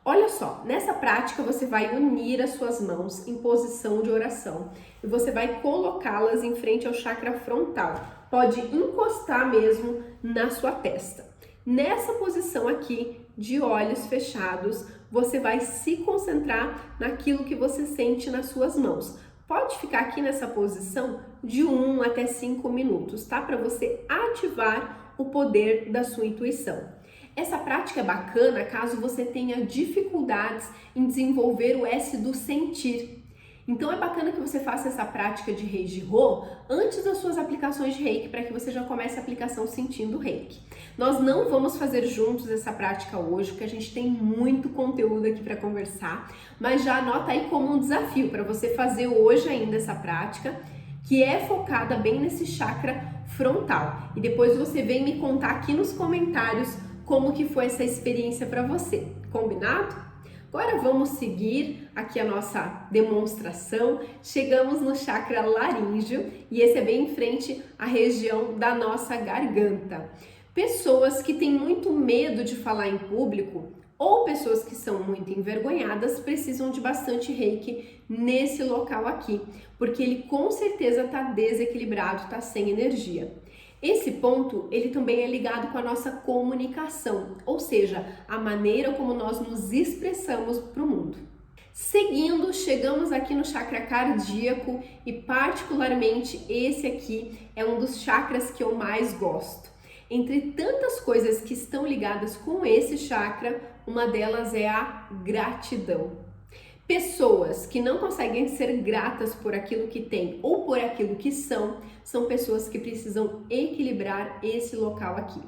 Olha só, nessa prática você vai unir as suas mãos em posição de oração e você vai colocá-las em frente ao chakra frontal. Pode encostar mesmo na sua testa. Nessa posição aqui, de olhos fechados, você vai se concentrar naquilo que você sente nas suas mãos. Pode ficar aqui nessa posição de 1 até 5 minutos, tá? Para você ativar o poder da sua intuição. Essa prática é bacana caso você tenha dificuldades em desenvolver o S do sentir. Então é bacana que você faça essa prática de Heiji-Ho antes das suas aplicações de Reiki, para que você já comece a aplicação sentindo o Reiki. Nós não vamos fazer juntos essa prática hoje, porque a gente tem muito conteúdo aqui para conversar, mas já anota aí como um desafio para você fazer hoje ainda essa prática, que é focada bem nesse chakra frontal. E depois você vem me contar aqui nos comentários como que foi essa experiência para você, combinado? Agora vamos seguir aqui a nossa demonstração. Chegamos no chakra laríngeo e esse é bem em frente à região da nossa garganta. Pessoas que têm muito medo de falar em público ou pessoas que são muito envergonhadas precisam de bastante reiki nesse local aqui, porque ele com certeza está desequilibrado, está sem energia. Esse ponto, ele também é ligado com a nossa comunicação, ou seja, a maneira como nós nos expressamos para o mundo. Seguindo, chegamos aqui no chakra cardíaco e particularmente esse aqui é um dos chakras que eu mais gosto. Entre tantas coisas que estão ligadas com esse chakra, uma delas é a gratidão. Pessoas que não conseguem ser gratas por aquilo que têm ou por aquilo que são pessoas que precisam equilibrar esse local aqui.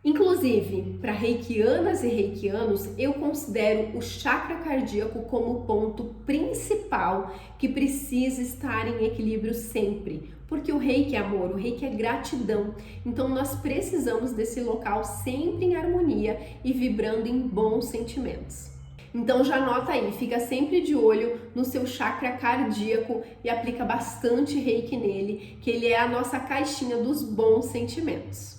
Inclusive, para reikianas e reikianos, eu considero o chakra cardíaco como o ponto principal que precisa estar em equilíbrio sempre, porque o reiki é amor, o reiki é gratidão, então nós precisamos desse local sempre em harmonia e vibrando em bons sentimentos. Então já anota aí, fica sempre de olho no seu chakra cardíaco e aplica bastante reiki nele, que ele é a nossa caixinha dos bons sentimentos.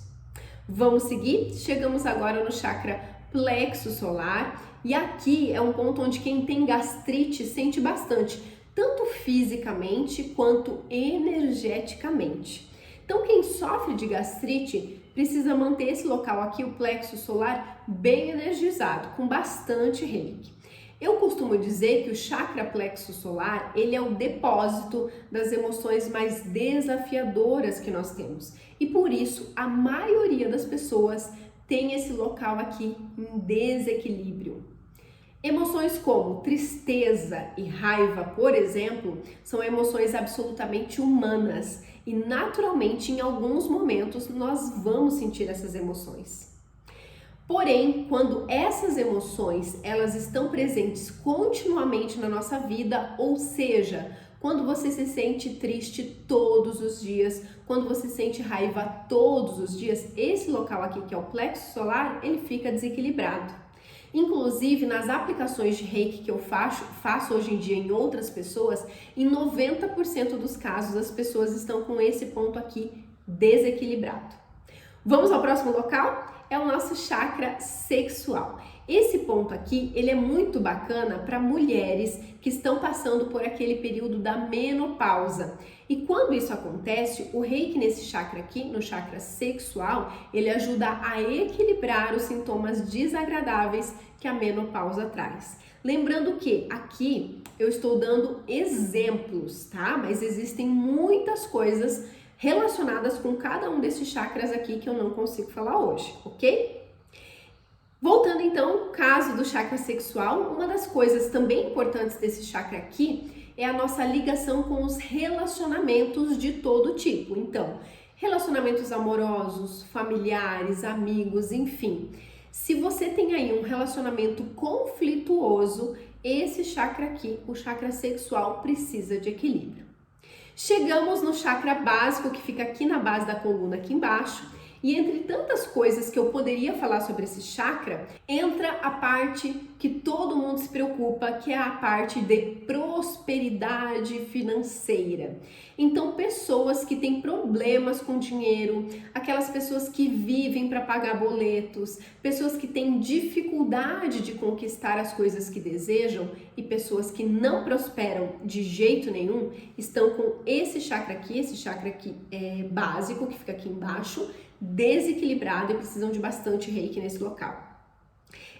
Vamos seguir? Chegamos agora no chakra plexo solar e aqui é um ponto onde quem tem gastrite sente bastante, tanto fisicamente quanto energeticamente. Então quem sofre de gastrite precisa manter esse local aqui, o plexo solar, bem energizado, com bastante reiki. Eu costumo dizer que o chakra plexo solar, ele é o depósito das emoções mais desafiadoras que nós temos. E por isso, a maioria das pessoas tem esse local aqui em desequilíbrio. Emoções como tristeza e raiva, por exemplo, são emoções absolutamente humanas e naturalmente em alguns momentos nós vamos sentir essas emoções. Porém, quando essas emoções elas estão presentes continuamente na nossa vida, ou seja, quando você se sente triste todos os dias, quando você sente raiva todos os dias, esse local aqui que é o plexo solar, ele fica desequilibrado. Inclusive, nas aplicações de reiki que eu faço hoje em dia em outras pessoas, em 90% dos casos as pessoas estão com esse ponto aqui desequilibrado. Vamos ao próximo local? É o nosso chakra sexual. Esse ponto aqui, ele é muito bacana para mulheres que estão passando por aquele período da menopausa. E quando isso acontece, o reiki nesse chakra aqui, no chakra sexual, ele ajuda a equilibrar os sintomas desagradáveis que a menopausa traz. Lembrando que aqui eu estou dando exemplos, tá? Mas existem muitas coisas relacionadas com cada um desses chakras aqui que eu não consigo falar hoje, ok? Voltando então ao caso do chakra sexual, uma das coisas também importantes desse chakra aqui é a nossa ligação com os relacionamentos de todo tipo. Então, relacionamentos amorosos, familiares, amigos, enfim. Se você tem aí um relacionamento conflituoso, esse chakra aqui, o chakra sexual, precisa de equilíbrio. Chegamos no chakra básico, que fica aqui na base da coluna, aqui embaixo, e entre tantas coisas que eu poderia falar sobre esse chakra, entra a parte que todo mundo se preocupa, que é a parte de prosperidade financeira. Então, pessoas que têm problemas com dinheiro, aquelas pessoas que vivem para pagar boletos, pessoas que têm dificuldade de conquistar as coisas que desejam e pessoas que não prosperam de jeito nenhum, estão com esse chakra aqui é básico, que fica aqui embaixo, desequilibrado e precisam de bastante reiki nesse local.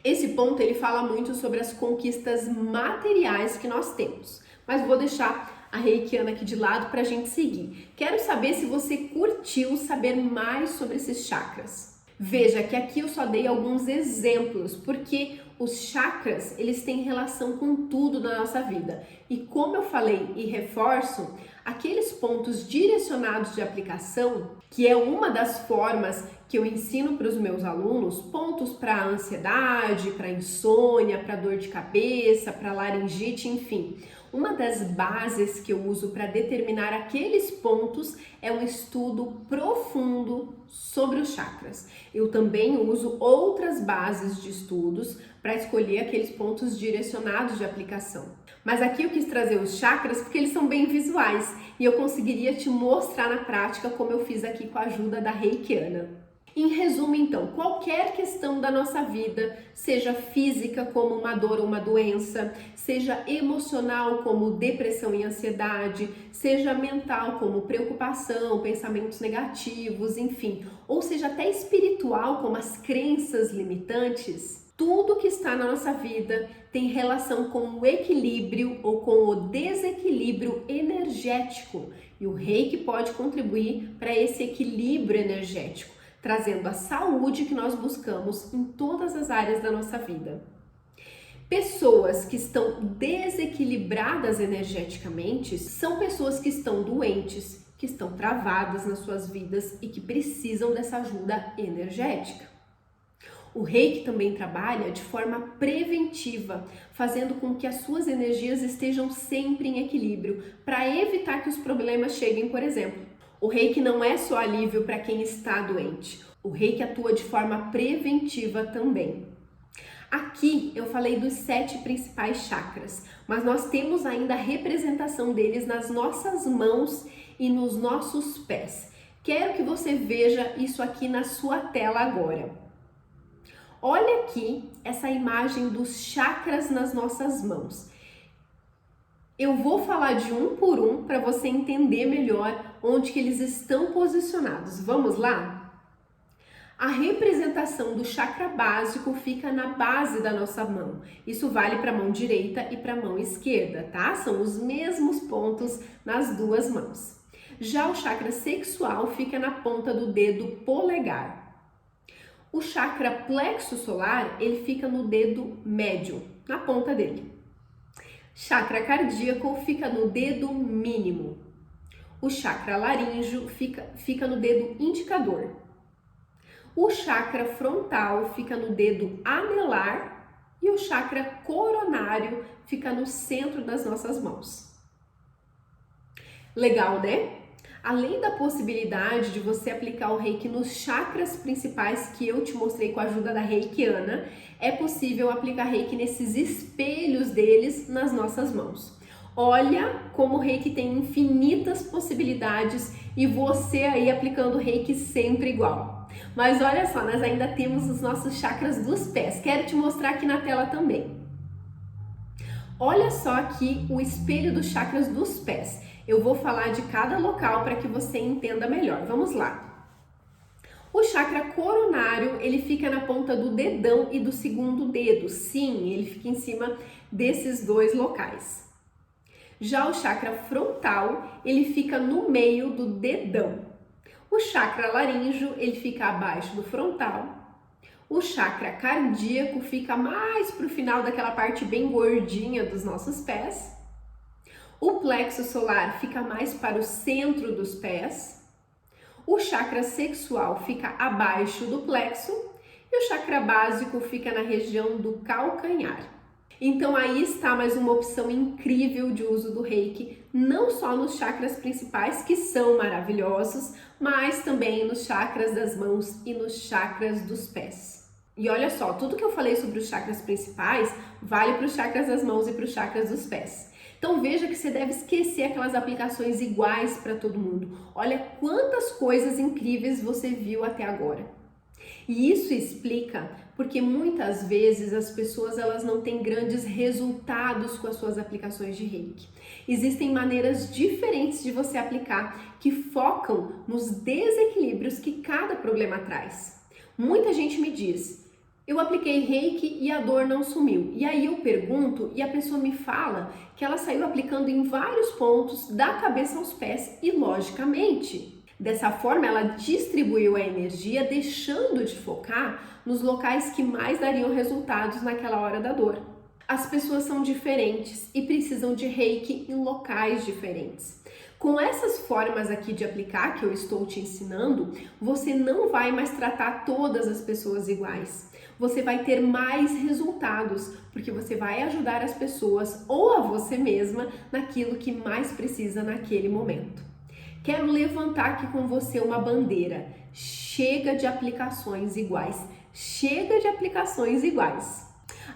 Esse ponto ele fala muito sobre as conquistas materiais que nós temos, mas vou deixar a reikiana aqui de lado para a gente seguir. Quero saber se você curtiu saber mais sobre esses chakras. Veja que aqui eu só dei alguns exemplos, porque os chakras eles têm relação com tudo na nossa vida. E como eu falei e reforço, aqueles pontos direcionados de aplicação, que é uma das formas que eu ensino para os meus alunos, pontos para ansiedade, para insônia, para dor de cabeça, para laringite, enfim. Uma das bases que eu uso para determinar aqueles pontos é um estudo profundo sobre os chakras. Eu também uso outras bases de estudos para escolher aqueles pontos direcionados de aplicação. Mas aqui eu quis trazer os chakras porque eles são bem visuais e eu conseguiria te mostrar na prática como eu fiz aqui com a ajuda da reikiana. Em resumo, então, qualquer questão da nossa vida, seja física como uma dor ou uma doença, seja emocional como depressão e ansiedade, seja mental como preocupação, pensamentos negativos, enfim, ou seja até espiritual como as crenças limitantes, tudo que está na nossa vida tem relação com o equilíbrio ou com o desequilíbrio energético e o reiki pode contribuir para esse equilíbrio energético, trazendo a saúde que nós buscamos em todas as áreas da nossa vida. Pessoas que estão desequilibradas energeticamente são pessoas que estão doentes, que estão travadas nas suas vidas e que precisam dessa ajuda energética. O reiki também trabalha de forma preventiva, fazendo com que as suas energias estejam sempre em equilíbrio, para evitar que os problemas cheguem, por exemplo. O reiki não é só alívio para quem está doente, o reiki atua de forma preventiva também. Aqui eu falei dos 7 principais chakras, mas nós temos ainda a representação deles nas nossas mãos e nos nossos pés. Quero que você veja isso aqui na sua tela agora. Olha aqui essa imagem dos chakras nas nossas mãos. Eu vou falar de um por um para você entender melhor onde que eles estão posicionados. Vamos lá? A representação do chakra básico fica na base da nossa mão. Isso vale para a mão direita e para a mão esquerda, tá? São os mesmos pontos nas duas mãos. Já o chakra sexual fica na ponta do dedo polegar. O chakra plexo solar, ele fica no dedo médio, na ponta dele. Chakra cardíaco fica no dedo mínimo. O chakra laríngeo fica no dedo indicador. O chakra frontal fica no dedo anelar e o chakra coronário fica no centro das nossas mãos. Legal, né? Além da possibilidade de você aplicar o Reiki nos chakras principais que eu te mostrei com a ajuda da Reikiana, é possível aplicar Reiki nesses espelhos deles nas nossas mãos. Olha como o Reiki tem infinitas possibilidades e você aí aplicando o Reiki sempre igual. Mas olha só, nós ainda temos os nossos chakras dos pés. Quero te mostrar aqui na tela também. Olha só aqui o espelho dos chakras dos pés. Eu vou falar de cada local para que você entenda melhor. Vamos lá. O chakra coronário, ele fica na ponta do dedão e do segundo dedo. Sim, ele fica em cima desses dois locais. Já o chakra frontal, ele fica no meio do dedão. O chakra laríngeo, ele fica abaixo do frontal. O chakra cardíaco fica mais para o final daquela parte bem gordinha dos nossos pés. O plexo solar fica mais para o centro dos pés. O chakra sexual fica abaixo do plexo. E o chakra básico fica na região do calcanhar. Então aí está mais uma opção incrível de uso do Reiki, não só nos chakras principais, que são maravilhosos, mas também nos chakras das mãos e nos chakras dos pés. E olha só, tudo que eu falei sobre os chakras principais vale para os chakras das mãos e para os chakras dos pés. Então veja que você deve esquecer aquelas aplicações iguais para todo mundo. Olha quantas coisas incríveis você viu até agora. E isso explica porque muitas vezes as pessoas elas não têm grandes resultados com as suas aplicações de Reiki. Existem maneiras diferentes de você aplicar que focam nos desequilíbrios que cada problema traz. Muita gente me diz, eu apliquei Reiki e a dor não sumiu. E aí eu pergunto e a pessoa me fala que ela saiu aplicando em vários pontos da cabeça aos pés e logicamente dessa forma, ela distribuiu a energia, deixando de focar nos locais que mais dariam resultados naquela hora da dor. As pessoas são diferentes e precisam de Reiki em locais diferentes. Com essas formas aqui de aplicar que eu estou te ensinando, você não vai mais tratar todas as pessoas iguais. Você vai ter mais resultados, porque você vai ajudar as pessoas ou a você mesma naquilo que mais precisa naquele momento. Quero levantar aqui com você uma bandeira. Chega de aplicações iguais. Chega de aplicações iguais.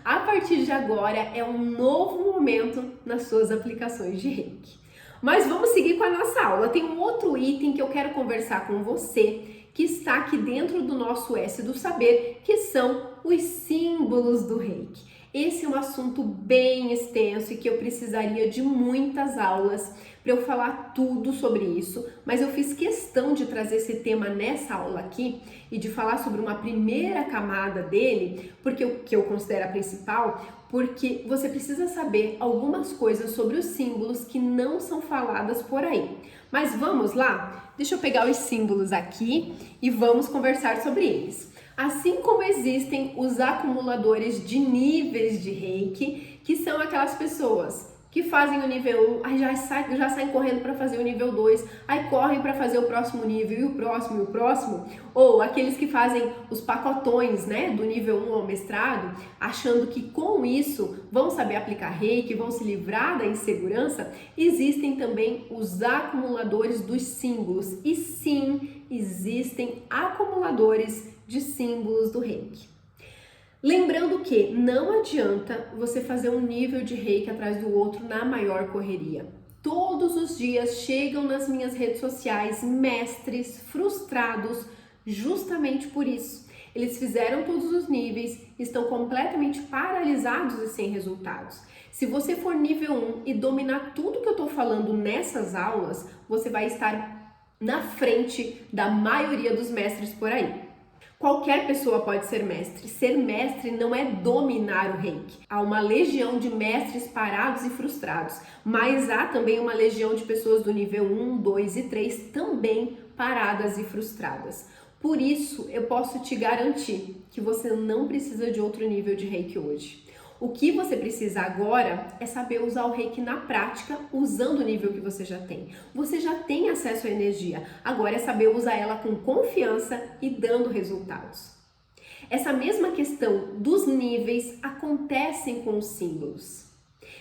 A partir de agora é um novo momento nas suas aplicações de Reiki. Mas vamos seguir com a nossa aula. Tem um outro item que eu quero conversar com você, que está aqui dentro do nosso S do Saber, que são os símbolos do Reiki. Esse é um assunto bem extenso e que eu precisaria de muitas aulas para eu falar tudo sobre isso, mas eu fiz questão de trazer esse tema nessa aula aqui e de falar sobre uma primeira camada dele, porque que eu considero a principal, porque você precisa saber algumas coisas sobre os símbolos que não são faladas por aí. Mas vamos lá? Deixa eu pegar os símbolos aqui e vamos conversar sobre eles. Assim como existem os acumuladores de níveis de Reiki, que são aquelas pessoas que fazem o nível 1, aí já saem correndo para fazer o nível 2, aí correm para fazer o próximo nível e o próximo, ou aqueles que fazem os pacotões, né, do nível 1 ao mestrado, achando que com isso vão saber aplicar Reiki, vão se livrar da insegurança. Existem também os acumuladores dos símbolos, e sim, existem acumuladores de símbolos do Reiki. Lembrando que não adianta você fazer um nível de Reiki atrás do outro na maior correria. Todos os dias chegam nas minhas redes sociais mestres frustrados justamente por isso. Eles fizeram todos os níveis, estão completamente paralisados e sem resultados. Se você for nível 1 e dominar tudo que eu estou falando nessas aulas, você vai estar na frente da maioria dos mestres por aí. Qualquer pessoa pode ser mestre. Ser mestre não é dominar o reiki. Há uma legião de mestres parados e frustrados, mas há também uma legião de pessoas do nível 1, 2 e 3 também paradas e frustradas. Por isso, eu posso te garantir que você não precisa de outro nível de reiki hoje. O que você precisa agora é saber usar o reiki na prática, usando o nível que você já tem. Você já tem acesso à energia, agora é saber usar ela com confiança e dando resultados. Essa mesma questão dos níveis acontecem com os símbolos.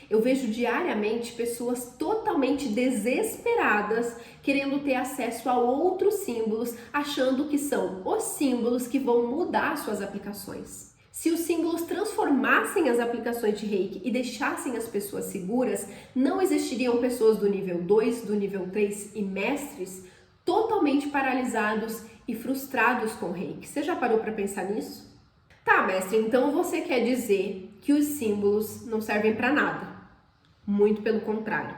Eu vejo diariamente pessoas totalmente desesperadas querendo ter acesso a outros símbolos, achando que são os símbolos que vão mudar suas aplicações. Se os símbolos transformassem as aplicações de reiki e deixassem as pessoas seguras, não existiriam pessoas do nível 2, do nível 3 e mestres totalmente paralisados e frustrados com reiki. Você já parou para pensar nisso? Tá, mestre, então você quer dizer que os símbolos não servem para nada? Muito pelo contrário.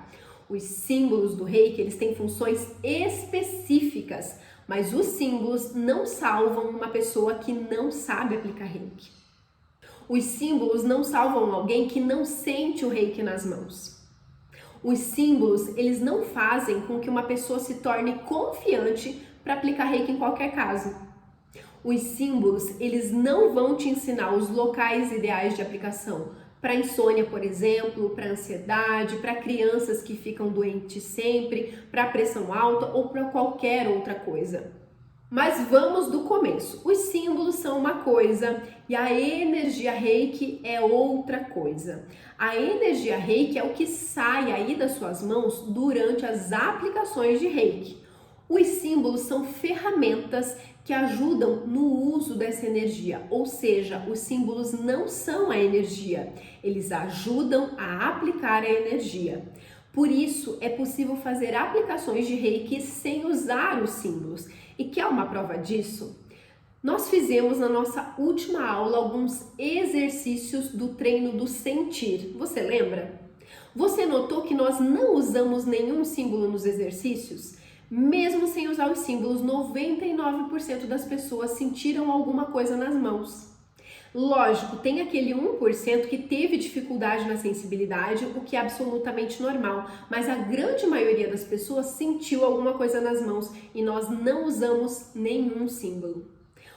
Os símbolos do reiki, eles têm funções específicas, mas os símbolos não salvam uma pessoa que não sabe aplicar reiki. Os símbolos não salvam alguém que não sente o reiki nas mãos. Os símbolos, eles não fazem com que uma pessoa se torne confiante para aplicar reiki em qualquer caso. Os símbolos, eles não vão te ensinar os locais ideais de aplicação. Para insônia, por exemplo, para ansiedade, para crianças que ficam doentes sempre, para pressão alta ou para qualquer outra coisa. Mas vamos do começo. Os símbolos são uma coisa e a energia reiki é outra coisa. A energia reiki é o que sai aí das suas mãos durante as aplicações de reiki. Os símbolos são ferramentas que ajudam no uso dessa energia, ou seja, os símbolos não são a energia, eles ajudam a aplicar a energia. Por isso, é possível fazer aplicações de reiki sem usar os símbolos. E quer uma prova disso? Nós fizemos na nossa última aula alguns exercícios do treino do sentir. Você lembra? Você notou que nós não usamos nenhum símbolo nos exercícios? Mesmo sem usar os símbolos, 99% das pessoas sentiram alguma coisa nas mãos. Lógico, tem aquele 1% que teve dificuldade na sensibilidade, o que é absolutamente normal, mas a grande maioria das pessoas sentiu alguma coisa nas mãos e nós não usamos nenhum símbolo.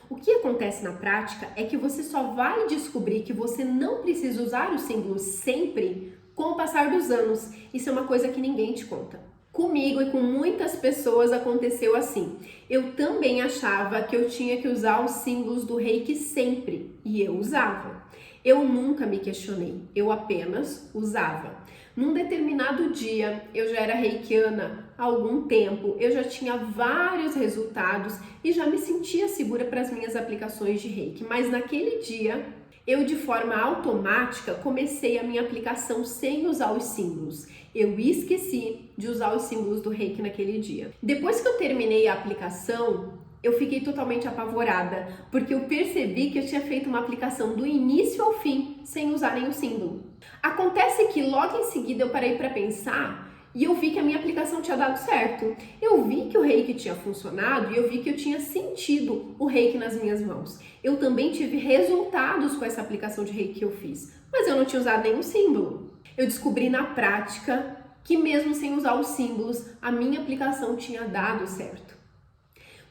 O que acontece na prática é que você só vai descobrir que você não precisa usar os símbolos sempre com o passar dos anos. Isso é uma coisa que ninguém te conta. Comigo e com muitas pessoas aconteceu assim. Eu também achava que eu tinha que usar os símbolos do reiki sempre, e eu usava. Eu nunca me questionei, eu apenas usava. Num determinado dia, eu já era reikiana há algum tempo, eu já tinha vários resultados e já me sentia segura para as minhas aplicações de reiki, mas naquele dia, eu de forma automática comecei a minha aplicação sem usar os símbolos. Eu esqueci de usar os símbolos do reiki naquele dia. Depois que eu terminei a aplicação, eu fiquei totalmente apavorada, porque eu percebi que eu tinha feito uma aplicação do início ao fim, sem usar nenhum símbolo. Acontece que logo em seguida eu parei para pensar e eu vi que a minha aplicação tinha dado certo. Eu vi que o reiki tinha funcionado e eu vi que eu tinha sentido o reiki nas minhas mãos. Eu também tive resultados com essa aplicação de reiki que eu fiz, mas eu não tinha usado nenhum símbolo. Eu descobri na prática que mesmo sem usar os símbolos, a minha aplicação tinha dado certo.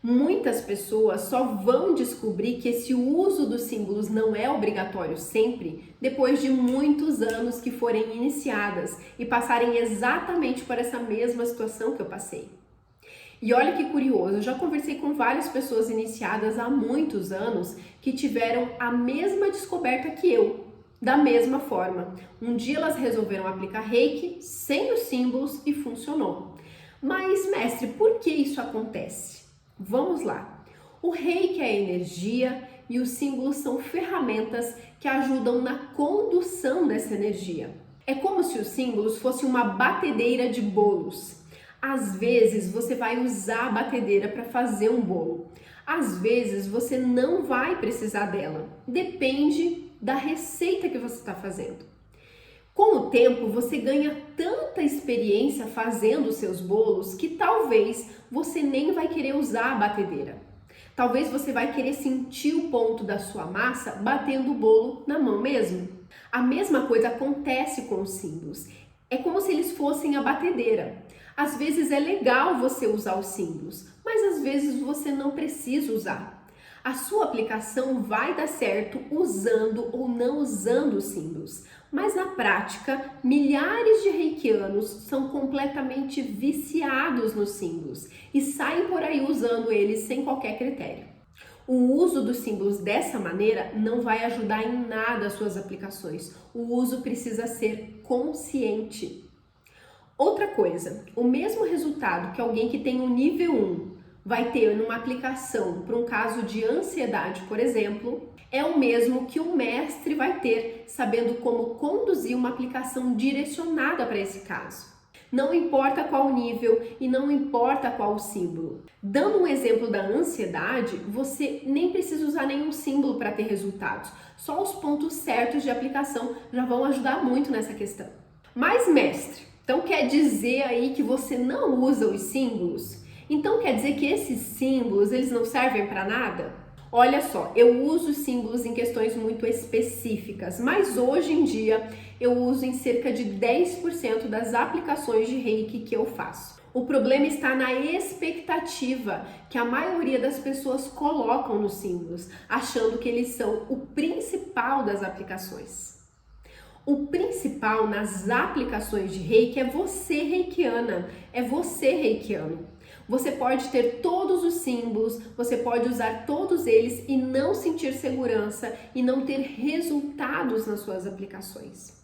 Muitas pessoas só vão descobrir que esse uso dos símbolos não é obrigatório sempre depois de muitos anos que forem iniciadas e passarem exatamente por essa mesma situação que eu passei. E olha que curioso, eu já conversei com várias pessoas iniciadas há muitos anos que tiveram a mesma descoberta que eu, da mesma forma. Um dia elas resolveram aplicar reiki sem os símbolos e funcionou. Mas, mestre, por que isso acontece? Vamos lá. O reiki é energia e os símbolos são ferramentas que ajudam na condução dessa energia. É como se os símbolos fossem uma batedeira de bolos. Às vezes você vai usar a batedeira para fazer um bolo. Às vezes você não vai precisar dela. Depende da receita que você está fazendo. Com o tempo, você ganha tanta experiência fazendo os seus bolos que talvez você nem vai querer usar a batedeira. Talvez você vai querer sentir o ponto da sua massa batendo o bolo na mão mesmo. A mesma coisa acontece com os símbolos. É como se eles fossem a batedeira. Às vezes é legal você usar os símbolos, mas às vezes você não precisa usar. A sua aplicação vai dar certo usando ou não usando os símbolos. Mas na prática, milhares de reikianos são completamente viciados nos símbolos e saem por aí usando eles sem qualquer critério. O uso dos símbolos dessa maneira não vai ajudar em nada as suas aplicações. O uso precisa ser consciente. Outra coisa, o mesmo resultado que alguém que tem um nível 1 vai ter numa aplicação para um caso de ansiedade, por exemplo, é o mesmo que o mestre vai ter sabendo como conduzir uma aplicação direcionada para esse caso. Não importa qual nível e não importa qual símbolo. Dando um exemplo da ansiedade, você nem precisa usar nenhum símbolo para ter resultados. Só os pontos certos de aplicação já vão ajudar muito nessa questão. Mas, mestre, então quer dizer aí que você não usa os símbolos? Então quer dizer que esses símbolos, eles não servem para nada? Olha só, eu uso símbolos em questões muito específicas, mas hoje em dia eu uso em cerca de 10% das aplicações de Reiki que eu faço. O problema está na expectativa que a maioria das pessoas colocam nos símbolos, achando que eles são o principal das aplicações. O principal nas aplicações de Reiki é você reikiana, é você reikiano. Você pode ter todos os símbolos, você pode usar todos eles e não sentir segurança e não ter resultados nas suas aplicações.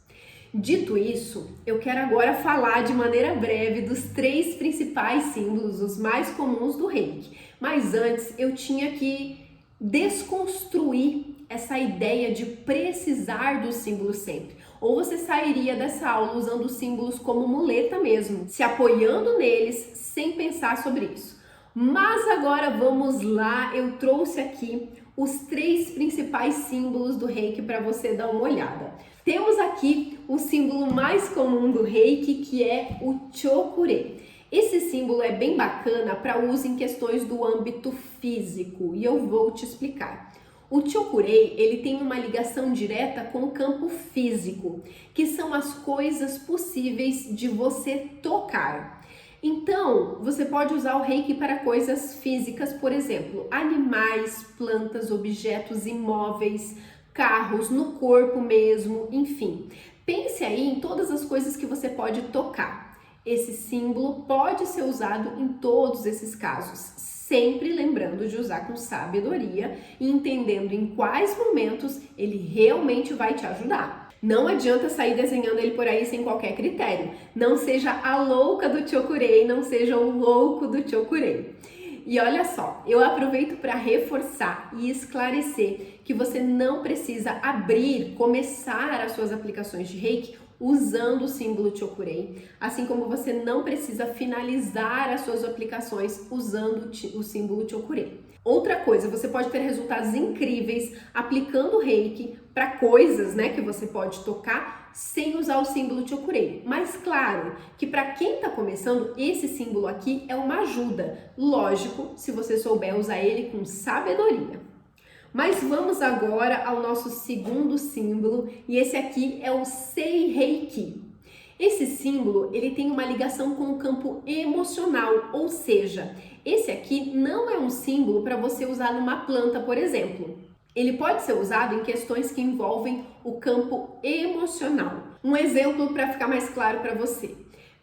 Dito isso, eu quero agora falar de maneira breve dos 3 principais símbolos, os mais comuns do Reiki. Mas antes eu tinha que desconstruir essa ideia de precisar dos símbolos sempre. Ou você sairia dessa aula usando os símbolos como muleta mesmo, se apoiando neles sem pensar sobre isso. Mas agora vamos lá, eu trouxe aqui os 3 principais símbolos do Reiki para você dar uma olhada. Temos aqui o símbolo mais comum do Reiki, que é o Chokurei. Esse símbolo é bem bacana para uso em questões do âmbito físico e eu vou te explicar. O Chokurei, ele tem uma ligação direta com o campo físico, que são as coisas possíveis de você tocar. Então, você pode usar o Reiki para coisas físicas, por exemplo, animais, plantas, objetos imóveis, carros, no corpo mesmo, enfim. Pense aí em todas as coisas que você pode tocar. Esse símbolo pode ser usado em todos esses casos, sempre lembrando de usar com sabedoria e entendendo em quais momentos ele realmente vai te ajudar. Não adianta sair desenhando ele por aí sem qualquer critério. Não seja a louca do Chokurei, não seja o louco do Chokurei. E olha só, eu aproveito para reforçar e esclarecer que você não precisa começar as suas aplicações de Reiki usando o símbolo Chokurei, assim como você não precisa finalizar as suas aplicações usando o símbolo Chokurei. Outra coisa, você pode ter resultados incríveis aplicando Reiki para coisas, que você pode tocar sem usar o símbolo Chokurei. Mas claro que para quem está começando, esse símbolo aqui é uma ajuda. Lógico, se você souber usar ele com sabedoria. Mas vamos agora ao nosso segundo símbolo, e esse aqui é o Sei Reiki. Esse símbolo, ele tem uma ligação com o campo emocional, ou seja, esse aqui não é um símbolo para você usar numa planta, por exemplo. Ele pode ser usado em questões que envolvem o campo emocional. Um exemplo para ficar mais claro para você.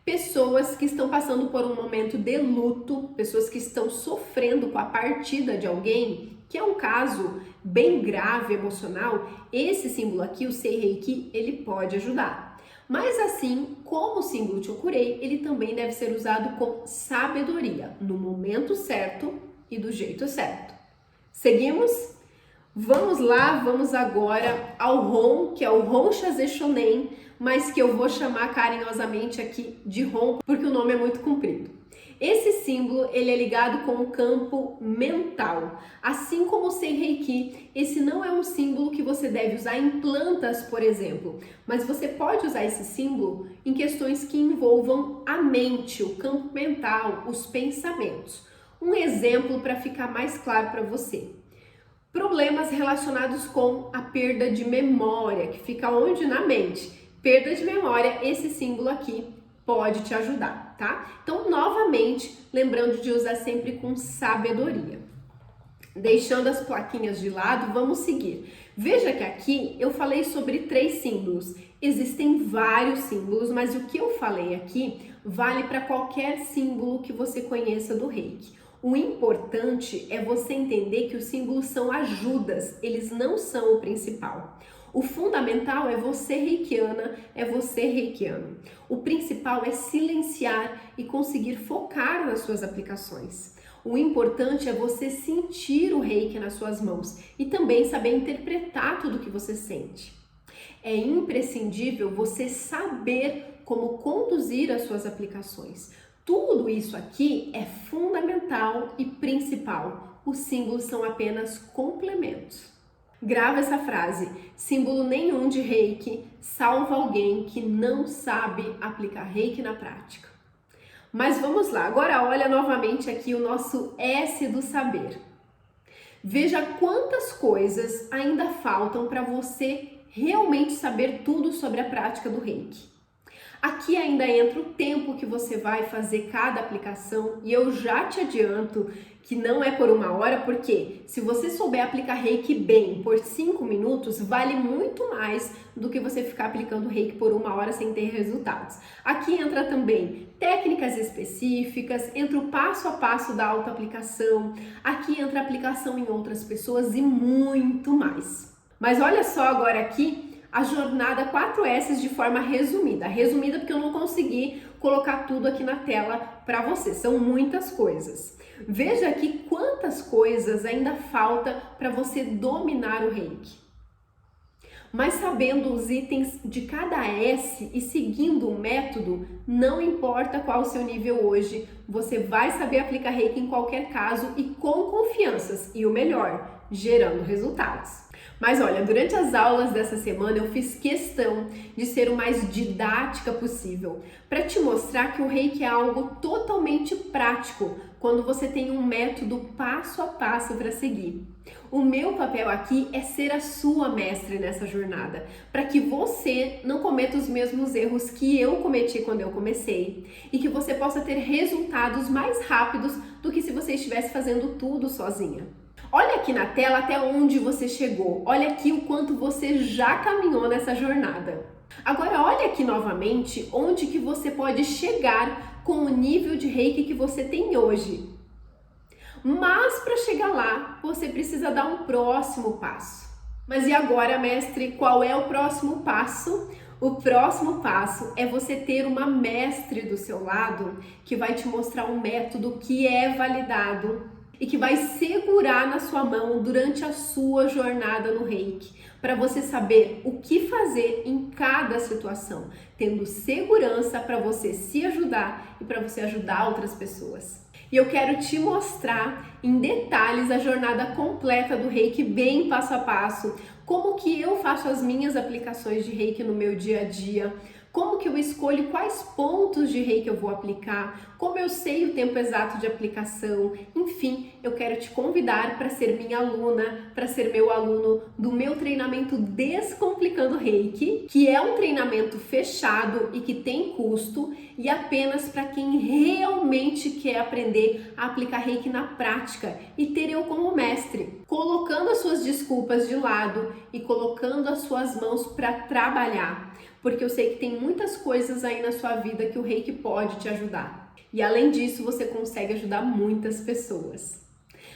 Pessoas que estão passando por um momento de luto, pessoas que estão sofrendo com a partida de alguém, que é um caso bem grave emocional, esse símbolo aqui, o Sei Reiki, ele pode ajudar. Mas assim como o símbolo Chokurei, ele também deve ser usado com sabedoria, no momento certo e do jeito certo. Seguimos? Vamos lá, vamos agora ao Hon, que é o Hon Shaze Shonen, mas que eu vou chamar carinhosamente aqui de Hon, porque o nome é muito comprido. Esse símbolo, ele é ligado com o campo mental. Assim como o Sei Reiki, esse não é um símbolo que você deve usar em plantas, por exemplo, mas você pode usar esse símbolo em questões que envolvam a mente, o campo mental, os pensamentos. Um exemplo para ficar mais claro para você. Problemas relacionados com a perda de memória, que fica onde? Na mente. Perda de memória, esse símbolo aqui pode te ajudar, tá? Então, novamente, lembrando de usar sempre com sabedoria. Deixando as plaquinhas de lado, vamos seguir. Veja que aqui eu falei sobre 3 símbolos. Existem vários símbolos, mas o que eu falei aqui vale para qualquer símbolo que você conheça do Reiki. O importante é você entender que os símbolos são ajudas, eles não são o principal. O fundamental é você reikiana, é você reikiano. O principal é silenciar e conseguir focar nas suas aplicações. O importante é você sentir o reiki nas suas mãos e também saber interpretar tudo que você sente. É imprescindível você saber como conduzir as suas aplicações. Tudo isso aqui é fundamental e principal. Os símbolos são apenas complementos. Grava essa frase: símbolo nenhum de reiki salva alguém que não sabe aplicar reiki na prática. Mas vamos lá, agora olha novamente aqui o nosso S do saber. Veja quantas coisas ainda faltam para você realmente saber tudo sobre a prática do reiki. Aqui ainda entra o tempo que você vai fazer cada aplicação e eu já te adianto que não é por 1 hora, porque se você souber aplicar reiki bem por 5 minutos, vale muito mais do que você ficar aplicando reiki por 1 hora sem ter resultados. Aqui entra também técnicas específicas, entra o passo a passo da autoaplicação, aqui entra a aplicação em outras pessoas e muito mais. Mas olha só agora aqui a jornada 4S de forma resumida. Resumida porque eu não consegui colocar tudo aqui na tela para você. São muitas coisas. Veja aqui quantas coisas ainda falta para você dominar o reiki. Mas sabendo os itens de cada S e seguindo o método, não importa qual o seu nível hoje, você vai saber aplicar reiki em qualquer caso e com confianças. E o melhor, gerando resultados. Mas olha, durante as aulas dessa semana eu fiz questão de ser o mais didática possível para te mostrar que o reiki é algo totalmente prático quando você tem um método passo a passo para seguir. O meu papel aqui é ser a sua mestre nessa jornada, para que você não cometa os mesmos erros que eu cometi quando eu comecei e que você possa ter resultados mais rápidos do que se você estivesse fazendo tudo sozinha. Olha aqui na tela até onde você chegou, olha aqui o quanto você já caminhou nessa jornada. Agora olha aqui novamente onde que você pode chegar com o nível de reiki que você tem hoje. Mas para chegar lá, você precisa dar um próximo passo. Mas e agora, mestre, qual é o próximo passo? O próximo passo é você ter uma mestre do seu lado que vai te mostrar um método que é validado e que vai segurar na sua mão durante a sua jornada no reiki, para você saber o que fazer em cada situação, tendo segurança para você se ajudar e para você ajudar outras pessoas. E eu quero te mostrar em detalhes a jornada completa do reiki, bem passo a passo, como que eu faço as minhas aplicações de reiki no meu dia a dia, como que eu escolho quais pontos de reiki eu vou aplicar, como eu sei o tempo exato de aplicação, enfim, eu quero te convidar para ser minha aluna, para ser meu aluno do meu treinamento Descomplicando Reiki, que é um treinamento fechado e que tem custo e apenas para quem realmente quer aprender a aplicar reiki na prática e ter eu como mestre, colocando as suas desculpas de lado e colocando as suas mãos para trabalhar, porque eu sei que tem muitas coisas aí na sua vida que o reiki pode te ajudar. E além disso, você consegue ajudar muitas pessoas.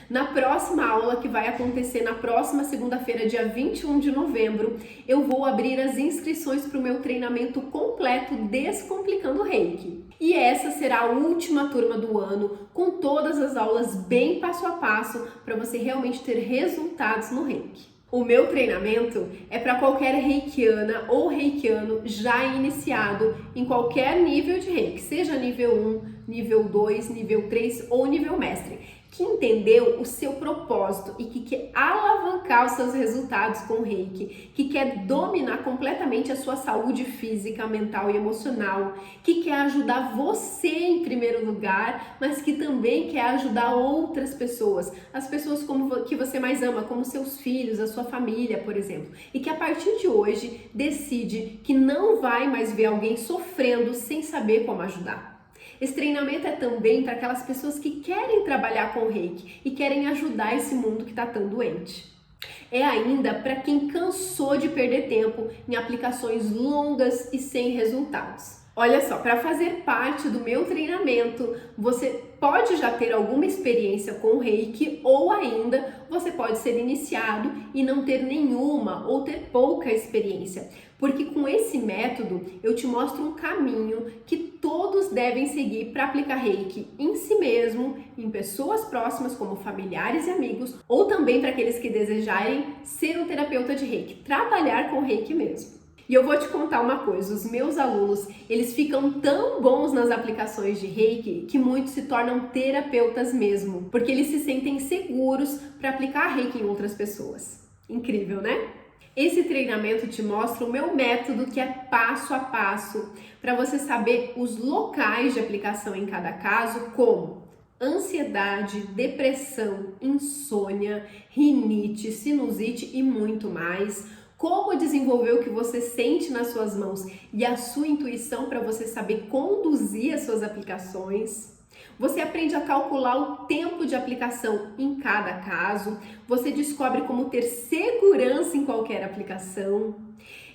Na próxima aula, que vai acontecer na próxima segunda-feira, dia 21 de novembro, eu vou abrir as inscrições para o meu treinamento completo Descomplicando Reiki. E essa será a última turma do ano, com todas as aulas bem passo a passo, para você realmente ter resultados no Reiki. O meu treinamento é para qualquer reikiana ou reikiano já iniciado em qualquer nível de reiki, seja nível 1, nível 2, nível 3 ou nível mestre. que entendeu o seu propósito e que quer alavancar os seus resultados com o Reiki, que quer dominar completamente a sua saúde física, mental e emocional, que quer ajudar você em primeiro lugar, mas que também quer ajudar outras pessoas, as pessoas que você mais ama, como seus filhos, a sua família, por exemplo, e que a partir de hoje decide que não vai mais ver alguém sofrendo sem saber como ajudar. Esse treinamento é também para aquelas pessoas que querem trabalhar com o Reiki e querem ajudar esse mundo que está tão doente. É ainda para quem cansou de perder tempo em aplicações longas e sem resultados. Olha só, para fazer parte do meu treinamento, você pode já ter alguma experiência com o Reiki ou ainda você pode ser iniciado e não ter nenhuma ou ter pouca experiência. Porque com esse método eu te mostro um caminho que todos devem seguir para aplicar Reiki em si mesmo, em pessoas próximas como familiares e amigos, ou também para aqueles que desejarem ser um terapeuta de Reiki, trabalhar com Reiki mesmo. E eu vou te contar uma coisa, os meus alunos, eles ficam tão bons nas aplicações de Reiki que muitos se tornam terapeutas mesmo, porque eles se sentem seguros para aplicar Reiki em outras pessoas. Incrível, né? Esse treinamento te mostra o meu método, que é passo a passo, para você saber os locais de aplicação em cada caso, como ansiedade, depressão, insônia, rinite, sinusite e muito mais. Como desenvolver o que você sente nas suas mãos e a sua intuição para você saber conduzir as suas aplicações. Você aprende a calcular o tempo de aplicação em cada caso. Você descobre como ter segurança em qualquer aplicação.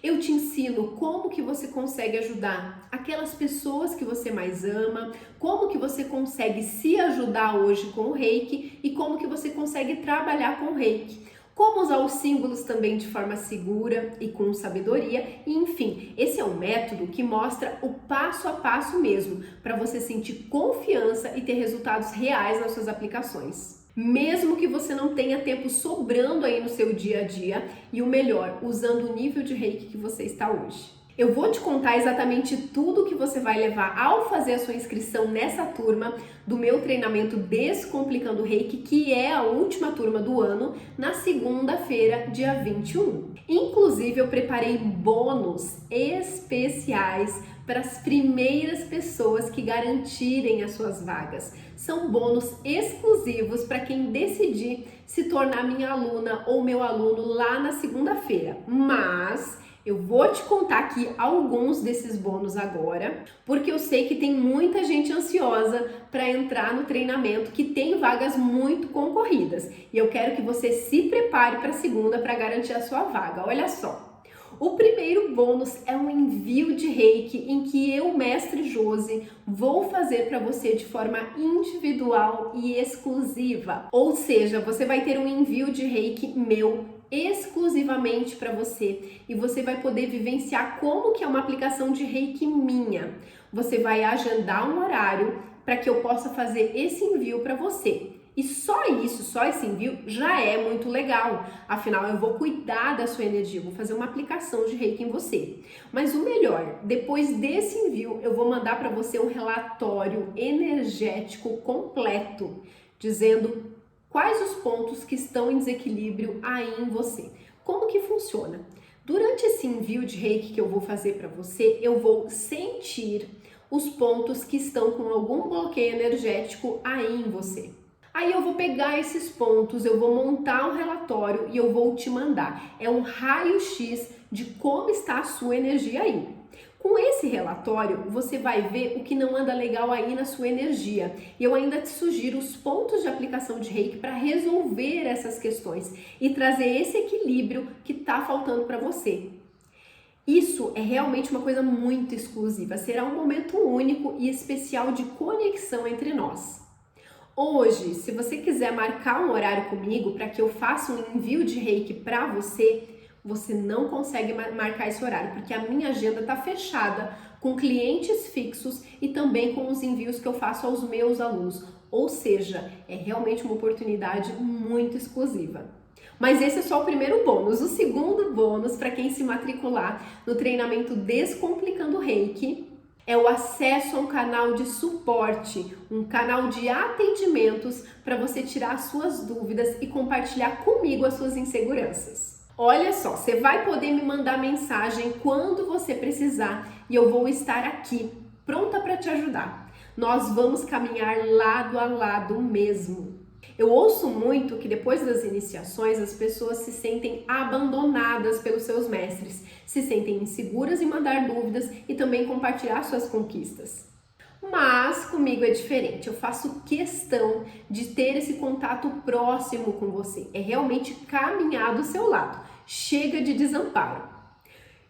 Eu te ensino como que você consegue ajudar aquelas pessoas que você mais ama, como que você consegue se ajudar hoje com o Reiki e como que você consegue trabalhar com o Reiki. Como usar os símbolos também de forma segura e com sabedoria. E, enfim, esse é um método que mostra o passo a passo mesmo, para você sentir confiança e ter resultados reais nas suas aplicações. Mesmo que você não tenha tempo sobrando aí no seu dia a dia, e o melhor, usando o nível de Reiki que você está hoje. Eu vou te contar exatamente tudo que você vai levar ao fazer a sua inscrição nessa turma do meu treinamento Descomplicando Reiki, que é a última turma do ano, na segunda-feira, dia 21. Inclusive, eu preparei bônus especiais para as primeiras pessoas que garantirem as suas vagas. São bônus exclusivos para quem decidir se tornar minha aluna ou meu aluno lá na segunda-feira. Mas eu vou te contar aqui alguns desses bônus agora, porque eu sei que tem muita gente ansiosa para entrar no treinamento, que tem vagas muito concorridas. E eu quero que você se prepare para a segunda para garantir a sua vaga. Olha só. O primeiro bônus é um envio de Reiki em que eu, Mestre Josi, vou fazer para você de forma individual e exclusiva. Ou seja, você vai ter um envio de Reiki meu exclusivamente para você e você vai poder vivenciar como que é uma aplicação de Reiki minha. Você vai agendar um horário para que eu possa fazer esse envio para você. E só isso, só esse envio já é muito legal. Afinal, eu vou cuidar da sua energia, vou fazer uma aplicação de Reiki em você. Mas o melhor, depois desse envio, eu vou mandar para você um relatório energético completo, dizendo quais os pontos que estão em desequilíbrio aí em você. Como que funciona? Durante esse envio de Reiki que eu vou fazer para você, eu vou sentir os pontos que estão com algum bloqueio energético aí em você. Aí eu vou pegar esses pontos, eu vou montar um relatório e eu vou te mandar. É um raio-x de como está a sua energia aí. Com esse relatório, você vai ver o que não anda legal aí na sua energia. E eu ainda te sugiro os pontos de aplicação de Reiki para resolver essas questões e trazer esse equilíbrio que está faltando para você. Isso é realmente uma coisa muito exclusiva. Será um momento único e especial de conexão entre nós. Hoje, se você quiser marcar um horário comigo para que eu faça um envio de Reiki para você, você não consegue marcar esse horário, porque a minha agenda está fechada com clientes fixos e também com os envios que eu faço aos meus alunos. Ou seja, é realmente uma oportunidade muito exclusiva. Mas esse é só o primeiro bônus. O segundo bônus para quem se matricular no treinamento Descomplicando Reiki É o acesso a um canal de suporte, um canal de atendimentos para você tirar suas dúvidas e compartilhar comigo as suas inseguranças. Olha só, você vai poder me mandar mensagem quando você precisar e eu vou estar aqui, pronta para te ajudar. Nós vamos caminhar lado a lado mesmo. Eu ouço muito que depois das iniciações as pessoas se sentem abandonadas pelos seus mestres, se sentem inseguras em mandar dúvidas e também compartilhar suas conquistas. Mas comigo é diferente, eu faço questão de ter esse contato próximo com você, é realmente caminhar do seu lado, chega de desamparo.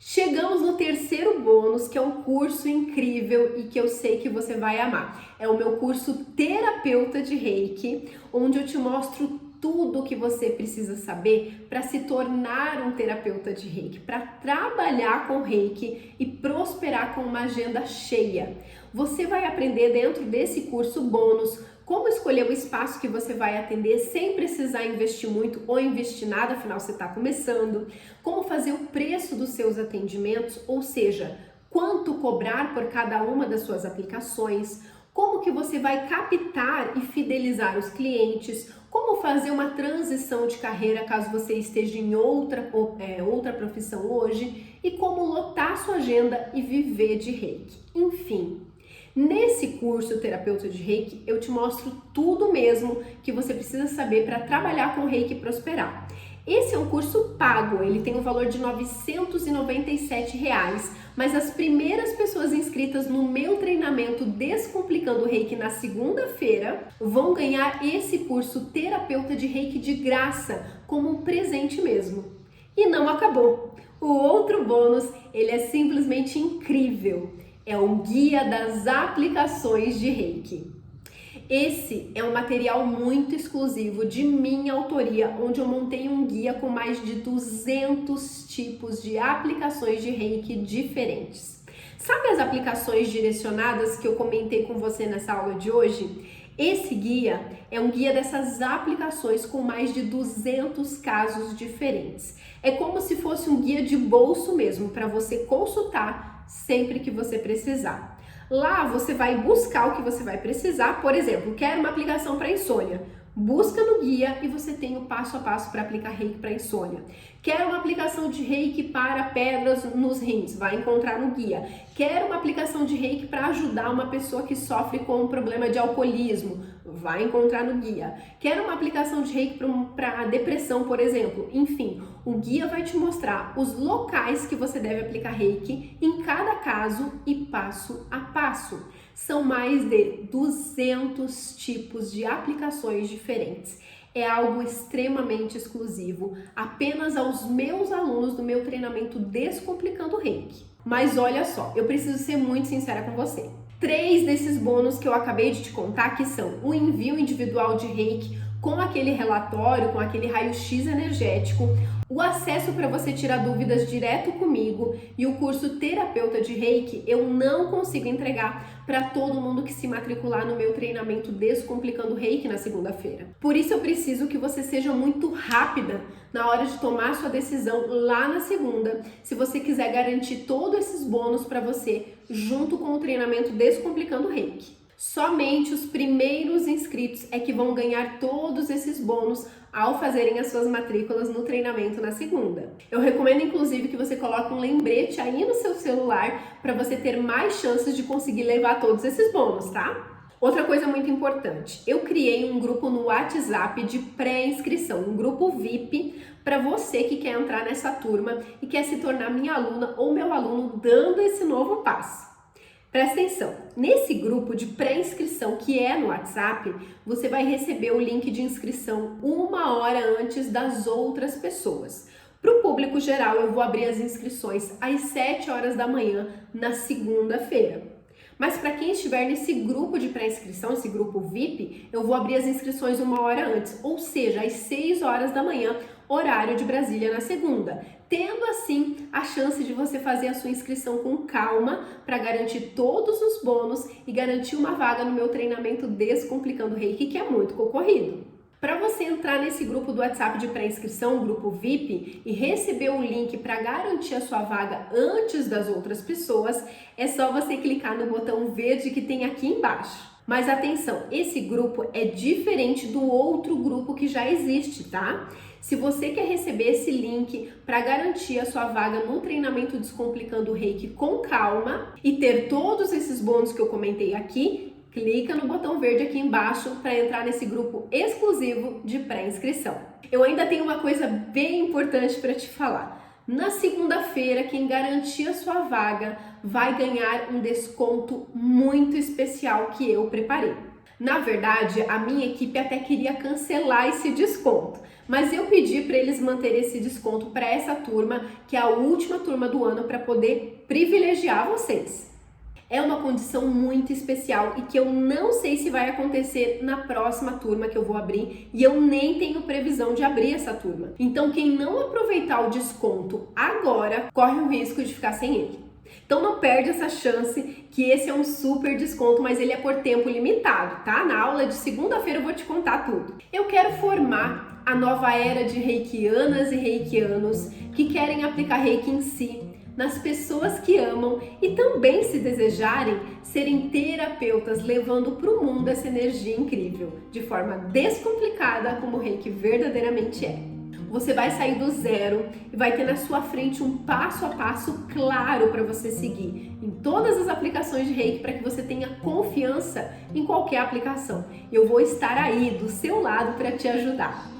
Chegamos no terceiro bônus, que é um curso incrível e que eu sei que você vai amar. É o meu curso Terapeuta de Reiki, onde eu te mostro tudo o que você precisa saber para se tornar um terapeuta de Reiki, para trabalhar com Reiki e prosperar com uma agenda cheia. Você vai aprender dentro desse curso bônus como escolher o espaço que você vai atender sem precisar investir muito ou investir nada, afinal você está começando. Como fazer o preço dos seus atendimentos, ou seja, quanto cobrar por cada uma das suas aplicações. Como que você vai captar e fidelizar os clientes. Como fazer uma transição de carreira caso você esteja em outra profissão hoje. E como lotar sua agenda e viver de Reiki. Enfim. Nesse curso Terapeuta de Reiki, eu te mostro tudo mesmo que você precisa saber para trabalhar com Reiki e prosperar. Esse é um curso pago, ele tem um valor de R$ 997, mas as primeiras pessoas inscritas no meu treinamento Descomplicando Reiki na segunda-feira vão ganhar esse curso Terapeuta de Reiki de graça, como um presente mesmo. E não acabou! O outro bônus, ele é simplesmente incrível. É um guia das aplicações de Reiki. Esse é um material muito exclusivo de minha autoria, onde eu montei um guia com mais de 200 tipos de aplicações de Reiki diferentes. Sabe as aplicações direcionadas que eu comentei com você nessa aula de hoje? Esse guia é um guia dessas aplicações com mais de 200 casos diferentes. É como se fosse um guia de bolso mesmo, para você consultar sempre que você precisar. Lá você vai buscar o que você vai precisar, por exemplo, quero uma aplicação para insônia. Busca no guia e você tem o passo a passo para aplicar Reiki para insônia. Quero uma aplicação de Reiki para pedras nos rins, vai encontrar no guia. Quero uma aplicação de Reiki para ajudar uma pessoa que sofre com um problema de alcoolismo, vai encontrar no guia. Quero uma aplicação de Reiki para depressão, por exemplo. Enfim, o guia vai te mostrar os locais que você deve aplicar Reiki em cada caso e passo a passo. São mais de 200 tipos de aplicações diferentes. É algo extremamente exclusivo, apenas aos meus alunos do meu treinamento Descomplicando Reiki. Mas olha só, eu preciso ser muito sincera com você. 3 desses bônus que eu acabei de te contar, que são o envio individual de Reiki com aquele relatório, com aquele raio-x energético, o acesso para você tirar dúvidas direto comigo e o curso Terapeuta de Reiki, eu não consigo entregar para todo mundo que se matricular no meu treinamento Descomplicando Reiki na segunda-feira. Por isso eu preciso que você seja muito rápida na hora de tomar sua decisão lá na segunda, se você quiser garantir todos esses bônus para você junto com o treinamento Descomplicando Reiki. Somente os primeiros inscritos é que vão ganhar todos esses bônus ao fazerem as suas matrículas no treinamento na segunda. Eu recomendo inclusive que você coloque um lembrete aí no seu celular para você ter mais chances de conseguir levar todos esses bônus, tá? Outra coisa muito importante, eu criei um grupo no WhatsApp de pré-inscrição, um grupo VIP para você que quer entrar nessa turma e quer se tornar minha aluna ou meu aluno dando esse novo passo. Presta atenção, nesse grupo de pré-inscrição que é no WhatsApp, você vai receber o link de inscrição 1 hora antes das outras pessoas. Para o público geral, eu vou abrir as inscrições às 7 horas da manhã na segunda-feira. Mas para quem estiver nesse grupo de pré-inscrição, esse grupo VIP, eu vou abrir as inscrições 1 hora antes, ou seja, às 6 horas da manhã, horário de Brasília na segunda, tendo assim a chance de você fazer a sua inscrição com calma para garantir todos os bônus e garantir uma vaga no meu treinamento Descomplicando Reiki, que é muito concorrido. Para você entrar nesse grupo do WhatsApp de pré-inscrição, grupo VIP, e receber o link para garantir a sua vaga antes das outras pessoas, é só você clicar no botão verde que tem aqui embaixo. Mas atenção, esse grupo é diferente do outro grupo que já existe, tá? Se você quer receber esse link para garantir a sua vaga no treinamento Descomplicando o Reiki com calma e ter todos esses bônus que eu comentei aqui, clica no botão verde aqui embaixo para entrar nesse grupo exclusivo de pré-inscrição. Eu ainda tenho uma coisa bem importante para te falar. Na segunda-feira, quem garantir a sua vaga vai ganhar um desconto muito especial que eu preparei. Na verdade, a minha equipe até queria cancelar esse desconto, mas eu pedi para eles manterem esse desconto para essa turma, que é a última turma do ano, para poder privilegiar vocês. É uma condição muito especial e que eu não sei se vai acontecer na próxima turma que eu vou abrir, e eu nem tenho previsão de abrir essa turma. Então, quem não aproveitar o desconto agora, corre o risco de ficar sem ele. Então não perde essa chance, que esse é um super desconto, mas ele é por tempo limitado, tá? Na aula de segunda-feira eu vou te contar tudo. Eu quero formar a nova era de reikianas e reikianos que querem aplicar reiki em si, nas pessoas que amam e também, se desejarem, serem terapeutas, levando para o mundo essa energia incrível, de forma descomplicada, como o Reiki verdadeiramente é. Você vai sair do zero e vai ter na sua frente um passo a passo claro para você seguir em todas as aplicações de Reiki, para que você tenha confiança em qualquer aplicação. Eu vou estar aí do seu lado para te ajudar.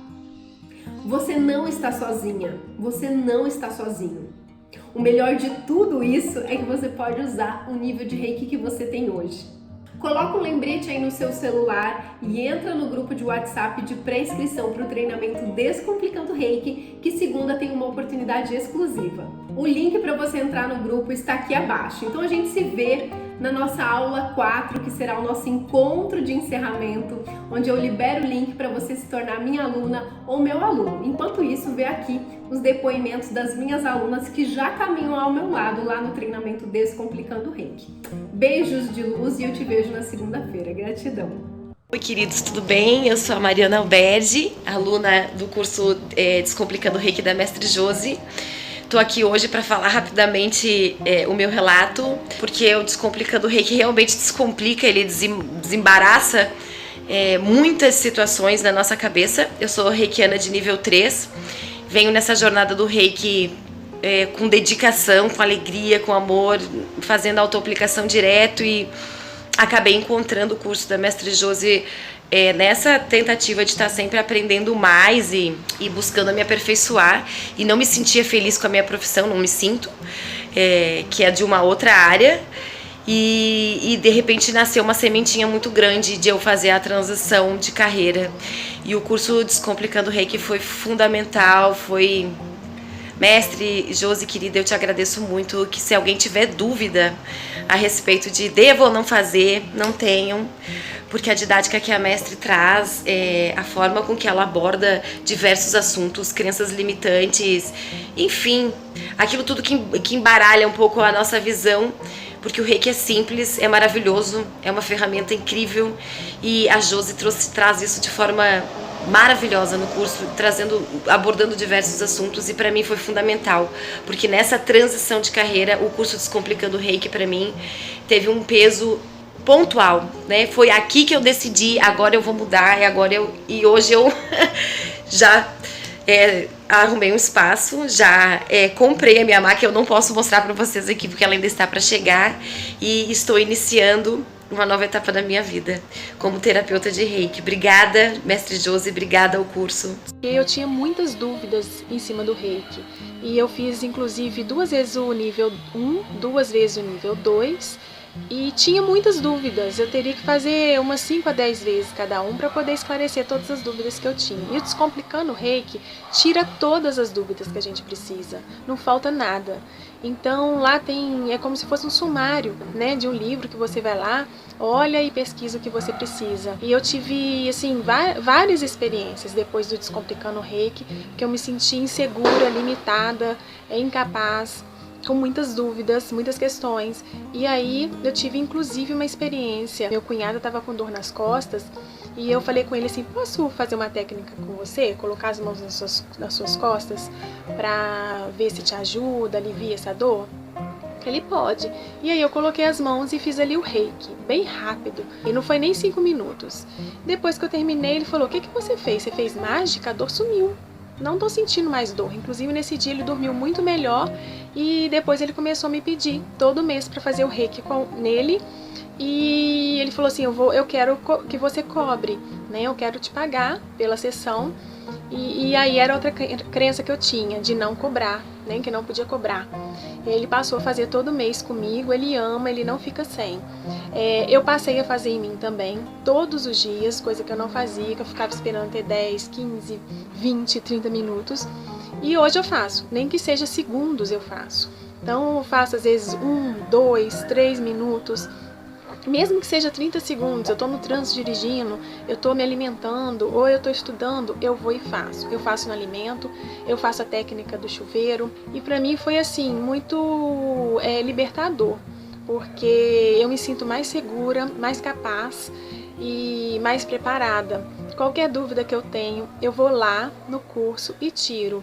Você não está sozinha, você não está sozinho. O melhor de tudo isso é que você pode usar o nível de Reiki que você tem hoje. Coloca um lembrete aí no seu celular e entra no grupo de WhatsApp de pré-inscrição para o treinamento Descomplicando Reiki, que segunda tem uma oportunidade exclusiva. O link para você entrar no grupo está aqui abaixo. Então a gente se vê na nossa aula 4, que será o nosso encontro de encerramento, onde eu libero o link para você se tornar minha aluna ou meu aluno. Enquanto isso, vê aqui os depoimentos das minhas alunas que já caminham ao meu lado lá no treinamento Descomplicando Reiki. Beijos de luz e eu te vejo na segunda-feira. Gratidão! Oi, queridos, tudo bem? Eu sou a Mariana Alberdi, aluna do curso Descomplicando Reiki da Mestre Josi. Estou aqui hoje para falar rapidamente o meu relato, porque o Descomplicando Reiki realmente descomplica, ele desembaraça muitas situações na nossa cabeça. Eu sou reikiana de nível 3, venho nessa jornada do Reiki com dedicação, com alegria, com amor, fazendo autoaplicação direto, e acabei encontrando o curso da Mestre Josi nessa tentativa de estar sempre aprendendo mais e buscando me aperfeiçoar, e não me sentia feliz com a minha profissão, não me sinto, que é de uma outra área, e de repente nasceu uma sementinha muito grande de eu fazer a transição de carreira, e o curso Descomplicando Reiki foi fundamental, foi... Mestre Josi, querida, eu te agradeço muito, que se alguém tiver dúvida a respeito de devo ou não fazer, não tenham, porque a didática que a mestre traz, a forma com que ela aborda diversos assuntos, crenças limitantes, enfim, aquilo tudo que embaralha um pouco a nossa visão, porque o Reiki é simples, é maravilhoso, é uma ferramenta incrível, e a Josi traz isso de forma maravilhosa no curso, abordando diversos assuntos, e para mim foi fundamental, porque nessa transição de carreira, o curso Descomplicando Reiki para mim teve um peso pontual, né? Foi aqui que eu decidi, agora eu vou mudar, e hoje eu já arrumei um espaço, já comprei a minha máquina, eu não posso mostrar para vocês aqui porque ela ainda está para chegar, e estou iniciando uma nova etapa da minha vida como terapeuta de Reiki. Obrigada, Mestre Josi, obrigada ao curso. Eu tinha muitas dúvidas em cima do Reiki, e eu fiz inclusive 2 vezes o nível 1, 2 vezes o nível 2, e tinha muitas dúvidas. Eu teria que fazer umas 5 a 10 vezes cada um para poder esclarecer todas as dúvidas que eu tinha. E o Descomplicando Reiki tira todas as dúvidas que a gente precisa, não falta nada. Então lá é como se fosse um sumário, né, de um livro que você vai lá, olha e pesquisa o que você precisa. E eu tive assim várias experiências depois do Descomplicando Reiki, que eu me senti insegura, limitada, incapaz, com muitas dúvidas, muitas questões. E aí eu tive inclusive uma experiência. Meu cunhado estava com dor nas costas E eu falei com ele assim, posso fazer uma técnica com você? Colocar as mãos nas suas costas pra ver se te ajuda, alivia essa dor? Ele pode. E aí eu coloquei as mãos e fiz ali o reiki, bem rápido. E não foi nem 5 minutos. Depois que eu terminei, ele falou, o que você fez? Você fez mágica? A dor sumiu. Não tô sentindo mais dor. Inclusive nesse dia ele dormiu muito melhor. E depois ele começou a me pedir todo mês para fazer o reiki nele. E ele falou assim, eu quero que você cobre, né? Eu quero te pagar pela sessão. E aí era outra crença que eu tinha, de não cobrar, né? Que não podia cobrar. Ele passou a fazer todo mês comigo, ele ama, ele não fica sem. Eu passei a fazer em mim também, todos os dias, coisa que eu não fazia, que eu ficava esperando ter 10, 15, 20, 30 minutos. E hoje eu faço, nem que seja segundos eu faço. Então eu faço às vezes 1, 2, 3 minutos. Mesmo que seja 30 segundos, eu tô no trânsito dirigindo, eu tô me alimentando ou eu tô estudando, eu vou e faço. Eu faço no alimento, eu faço a técnica do chuveiro e pra mim foi assim, muito libertador, porque eu me sinto mais segura, mais capaz e mais preparada. Qualquer dúvida que eu tenho, eu vou lá no curso e tiro.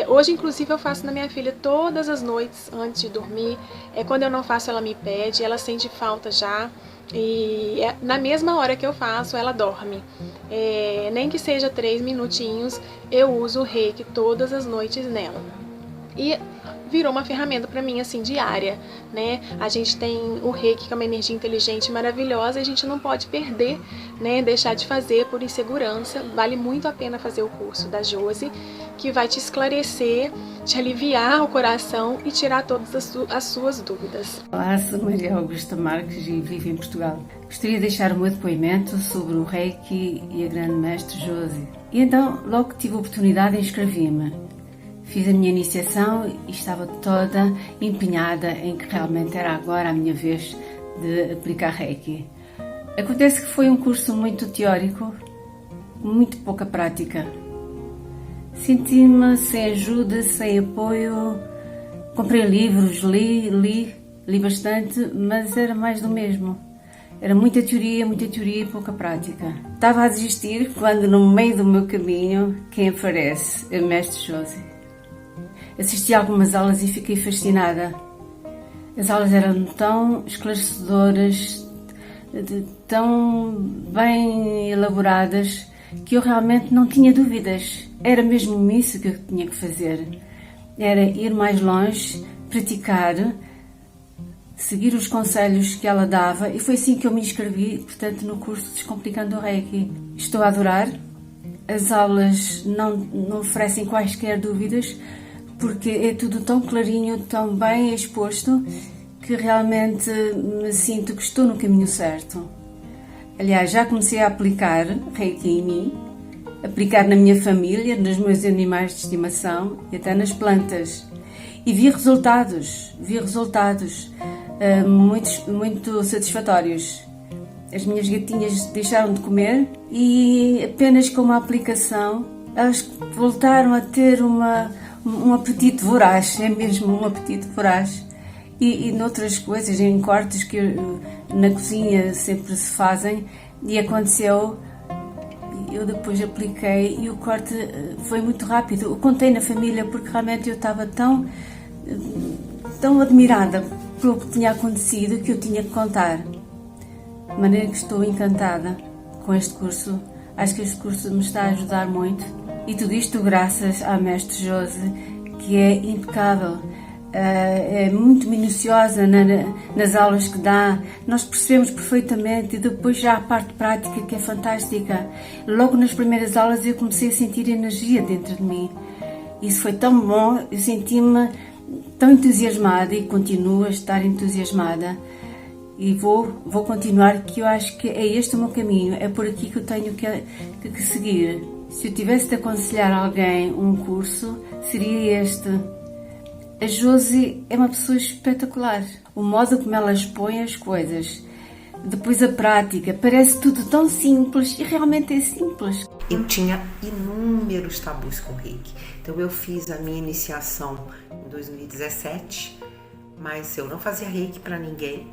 Hoje, inclusive, eu faço na minha filha todas as noites antes de dormir. Quando eu não faço, ela me pede, ela sente falta já. E na mesma hora que eu faço, ela dorme. Nem que seja 3 minutinhos, eu uso o reiki todas as noites nela. E virou uma ferramenta para mim, assim, diária, né? A gente tem o reiki, que é uma energia inteligente maravilhosa, e a gente não pode perder, né? Deixar de fazer por insegurança. Vale muito a pena fazer o curso da Josi, que vai te esclarecer, te aliviar o coração e tirar todas as suas dúvidas. Olá, sou Maria Augusta Marques e vivo em Portugal. Gostaria de deixar o meu depoimento sobre o Reiki e a grande mestre Josi. E então, logo que tive a oportunidade, inscrevi-me. Fiz a minha iniciação e estava toda empenhada em que realmente era agora a minha vez de aplicar Reiki. Acontece que foi um curso muito teórico, muito pouca prática. Senti-me sem ajuda, sem apoio. Comprei livros, li bastante, mas era mais do mesmo. Era muita teoria e pouca prática. Estava a desistir quando, no meio do meu caminho, quem aparece é o mestre Josi. Assisti a algumas aulas e fiquei fascinada. As aulas eram tão esclarecedoras, tão bem elaboradas, que eu realmente não tinha dúvidas. Era mesmo isso que eu tinha que fazer. Era ir mais longe, praticar, seguir os conselhos que ela dava, e foi assim que eu me inscrevi, portanto, no curso Descomplicando o Reiki. Estou a adorar. As aulas não oferecem quaisquer dúvidas, porque é tudo tão clarinho, tão bem exposto, que realmente me sinto que estou no caminho certo. Aliás, já comecei a aplicar Reiki em mim, aplicar na minha família, nos meus animais de estimação e até nas plantas. E vi resultados muito satisfatórios. As minhas gatinhas deixaram de comer e apenas com uma aplicação elas voltaram a ter um apetite voraz, é mesmo um apetite voraz. E noutras coisas, em cortes que na cozinha sempre se fazem, e aconteceu, eu depois apliquei e o corte foi muito rápido. Eu contei na família porque realmente eu estava tão admirada pelo que tinha acontecido que eu tinha que contar. De maneira que estou encantada com este curso. Acho que este curso me está a ajudar muito. E tudo isto graças à mestre Josi, que é impecável, é muito minuciosa nas aulas que dá. Nós percebemos perfeitamente, e depois já a parte prática, que é fantástica. Logo nas primeiras aulas eu comecei a sentir energia dentro de mim. Isso foi tão bom, eu senti-me tão entusiasmada e continuo a estar entusiasmada. E vou continuar, que eu acho que é este o meu caminho, é por aqui que eu tenho que seguir. Se eu tivesse de aconselhar alguém um curso, seria este. A Josi é uma pessoa espetacular. O modo como ela expõe as coisas, depois a prática, parece tudo tão simples, e realmente é simples. Eu tinha inúmeros tabus com Reiki. Então eu fiz a minha iniciação em 2017, mas eu não fazia reiki para ninguém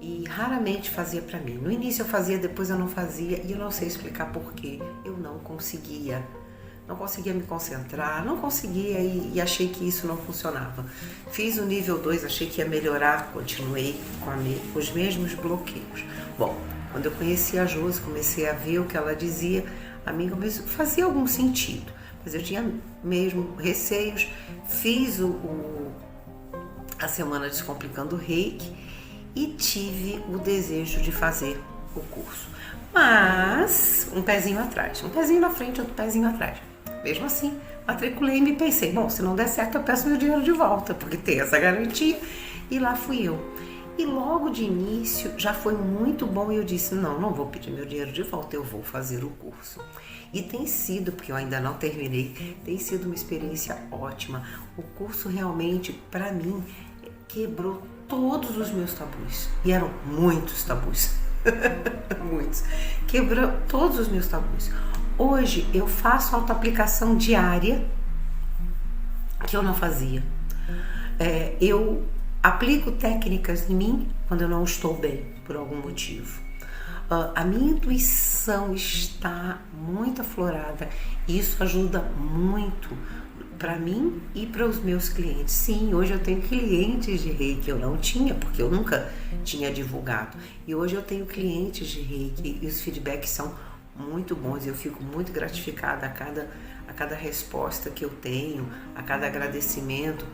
e raramente fazia para mim. No início eu fazia, depois eu não fazia e eu não sei explicar por quê. Eu não conseguia me concentrar, não conseguia e achei que isso não funcionava. Fiz o nível 2, achei que ia melhorar, continuei com os mesmos bloqueios. Bom, quando eu conheci a Josi, comecei a ver o que ela dizia, a mim fazia algum sentido, mas eu tinha mesmo receios. Fiz a semana Descomplicando Reiki e tive o desejo de fazer o curso, mas um pezinho atrás, um pezinho na frente, outro pezinho atrás. Mesmo assim, matriculei e me pensei, bom, se não der certo eu peço meu dinheiro de volta, porque tem essa garantia, e lá fui eu. E logo de início já foi muito bom e eu disse, não vou pedir meu dinheiro de volta, eu vou fazer o curso. E tem sido, porque eu ainda não terminei, tem sido uma experiência ótima. O curso realmente, para mim, quebrou todos os meus tabus. E eram muitos tabus. Muitos. Quebrou todos os meus tabus. Hoje eu faço autoaplicação diária, que eu não fazia. Eu aplico técnicas em mim quando eu não estou bem, por algum motivo. A minha intuição está muito aflorada e isso ajuda muito para mim e para os meus clientes. Sim, hoje eu tenho clientes de reiki, eu não tinha, porque eu nunca tinha divulgado. E hoje eu tenho clientes de reiki e os feedbacks são muito bons. Eu fico muito gratificada a cada resposta que eu tenho, a cada agradecimento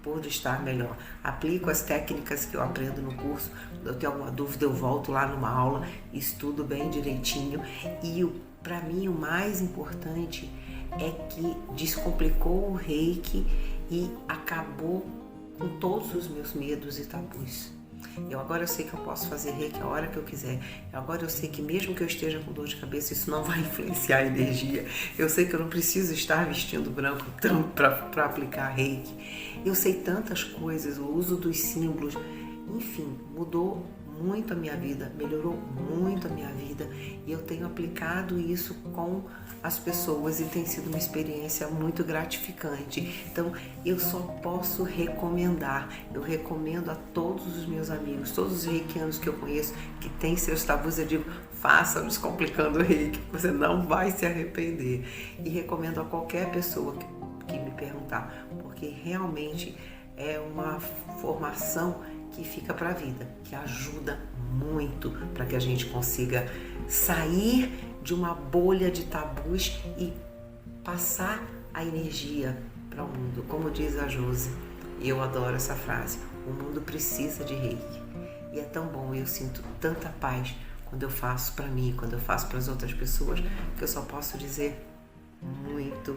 por estar melhor. Aplico as técnicas que eu aprendo no curso. Quando eu tenho alguma dúvida, eu volto lá numa aula, estudo bem direitinho. E para mim o mais importante é que descomplicou o reiki e acabou com todos os meus medos e tabus. Agora eu sei que eu posso fazer reiki a hora que eu quiser. Agora eu sei que mesmo que eu esteja com dor de cabeça, isso não vai influenciar a energia. Eu sei que eu não preciso estar vestindo branco para aplicar reiki. Eu sei tantas coisas, o uso dos símbolos, enfim, mudou muito a minha vida, melhorou muito a minha vida e eu tenho aplicado isso com as pessoas e tem sido uma experiência muito gratificante. Então eu só posso recomendar, eu recomendo a todos os meus amigos, todos os reikianos que eu conheço que têm seus tabus, eu digo, faça Descomplicando Reiki, você não vai se arrepender. E recomendo a qualquer pessoa que me perguntar, porque realmente é uma formação que fica para a vida, que ajuda muito para que a gente consiga sair de uma bolha de tabus e passar a energia para o mundo. Como diz a Josi, eu adoro essa frase, o mundo precisa de reiki. E é tão bom, eu sinto tanta paz quando eu faço para mim, quando eu faço para as outras pessoas, que eu só posso dizer muito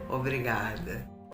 obrigada.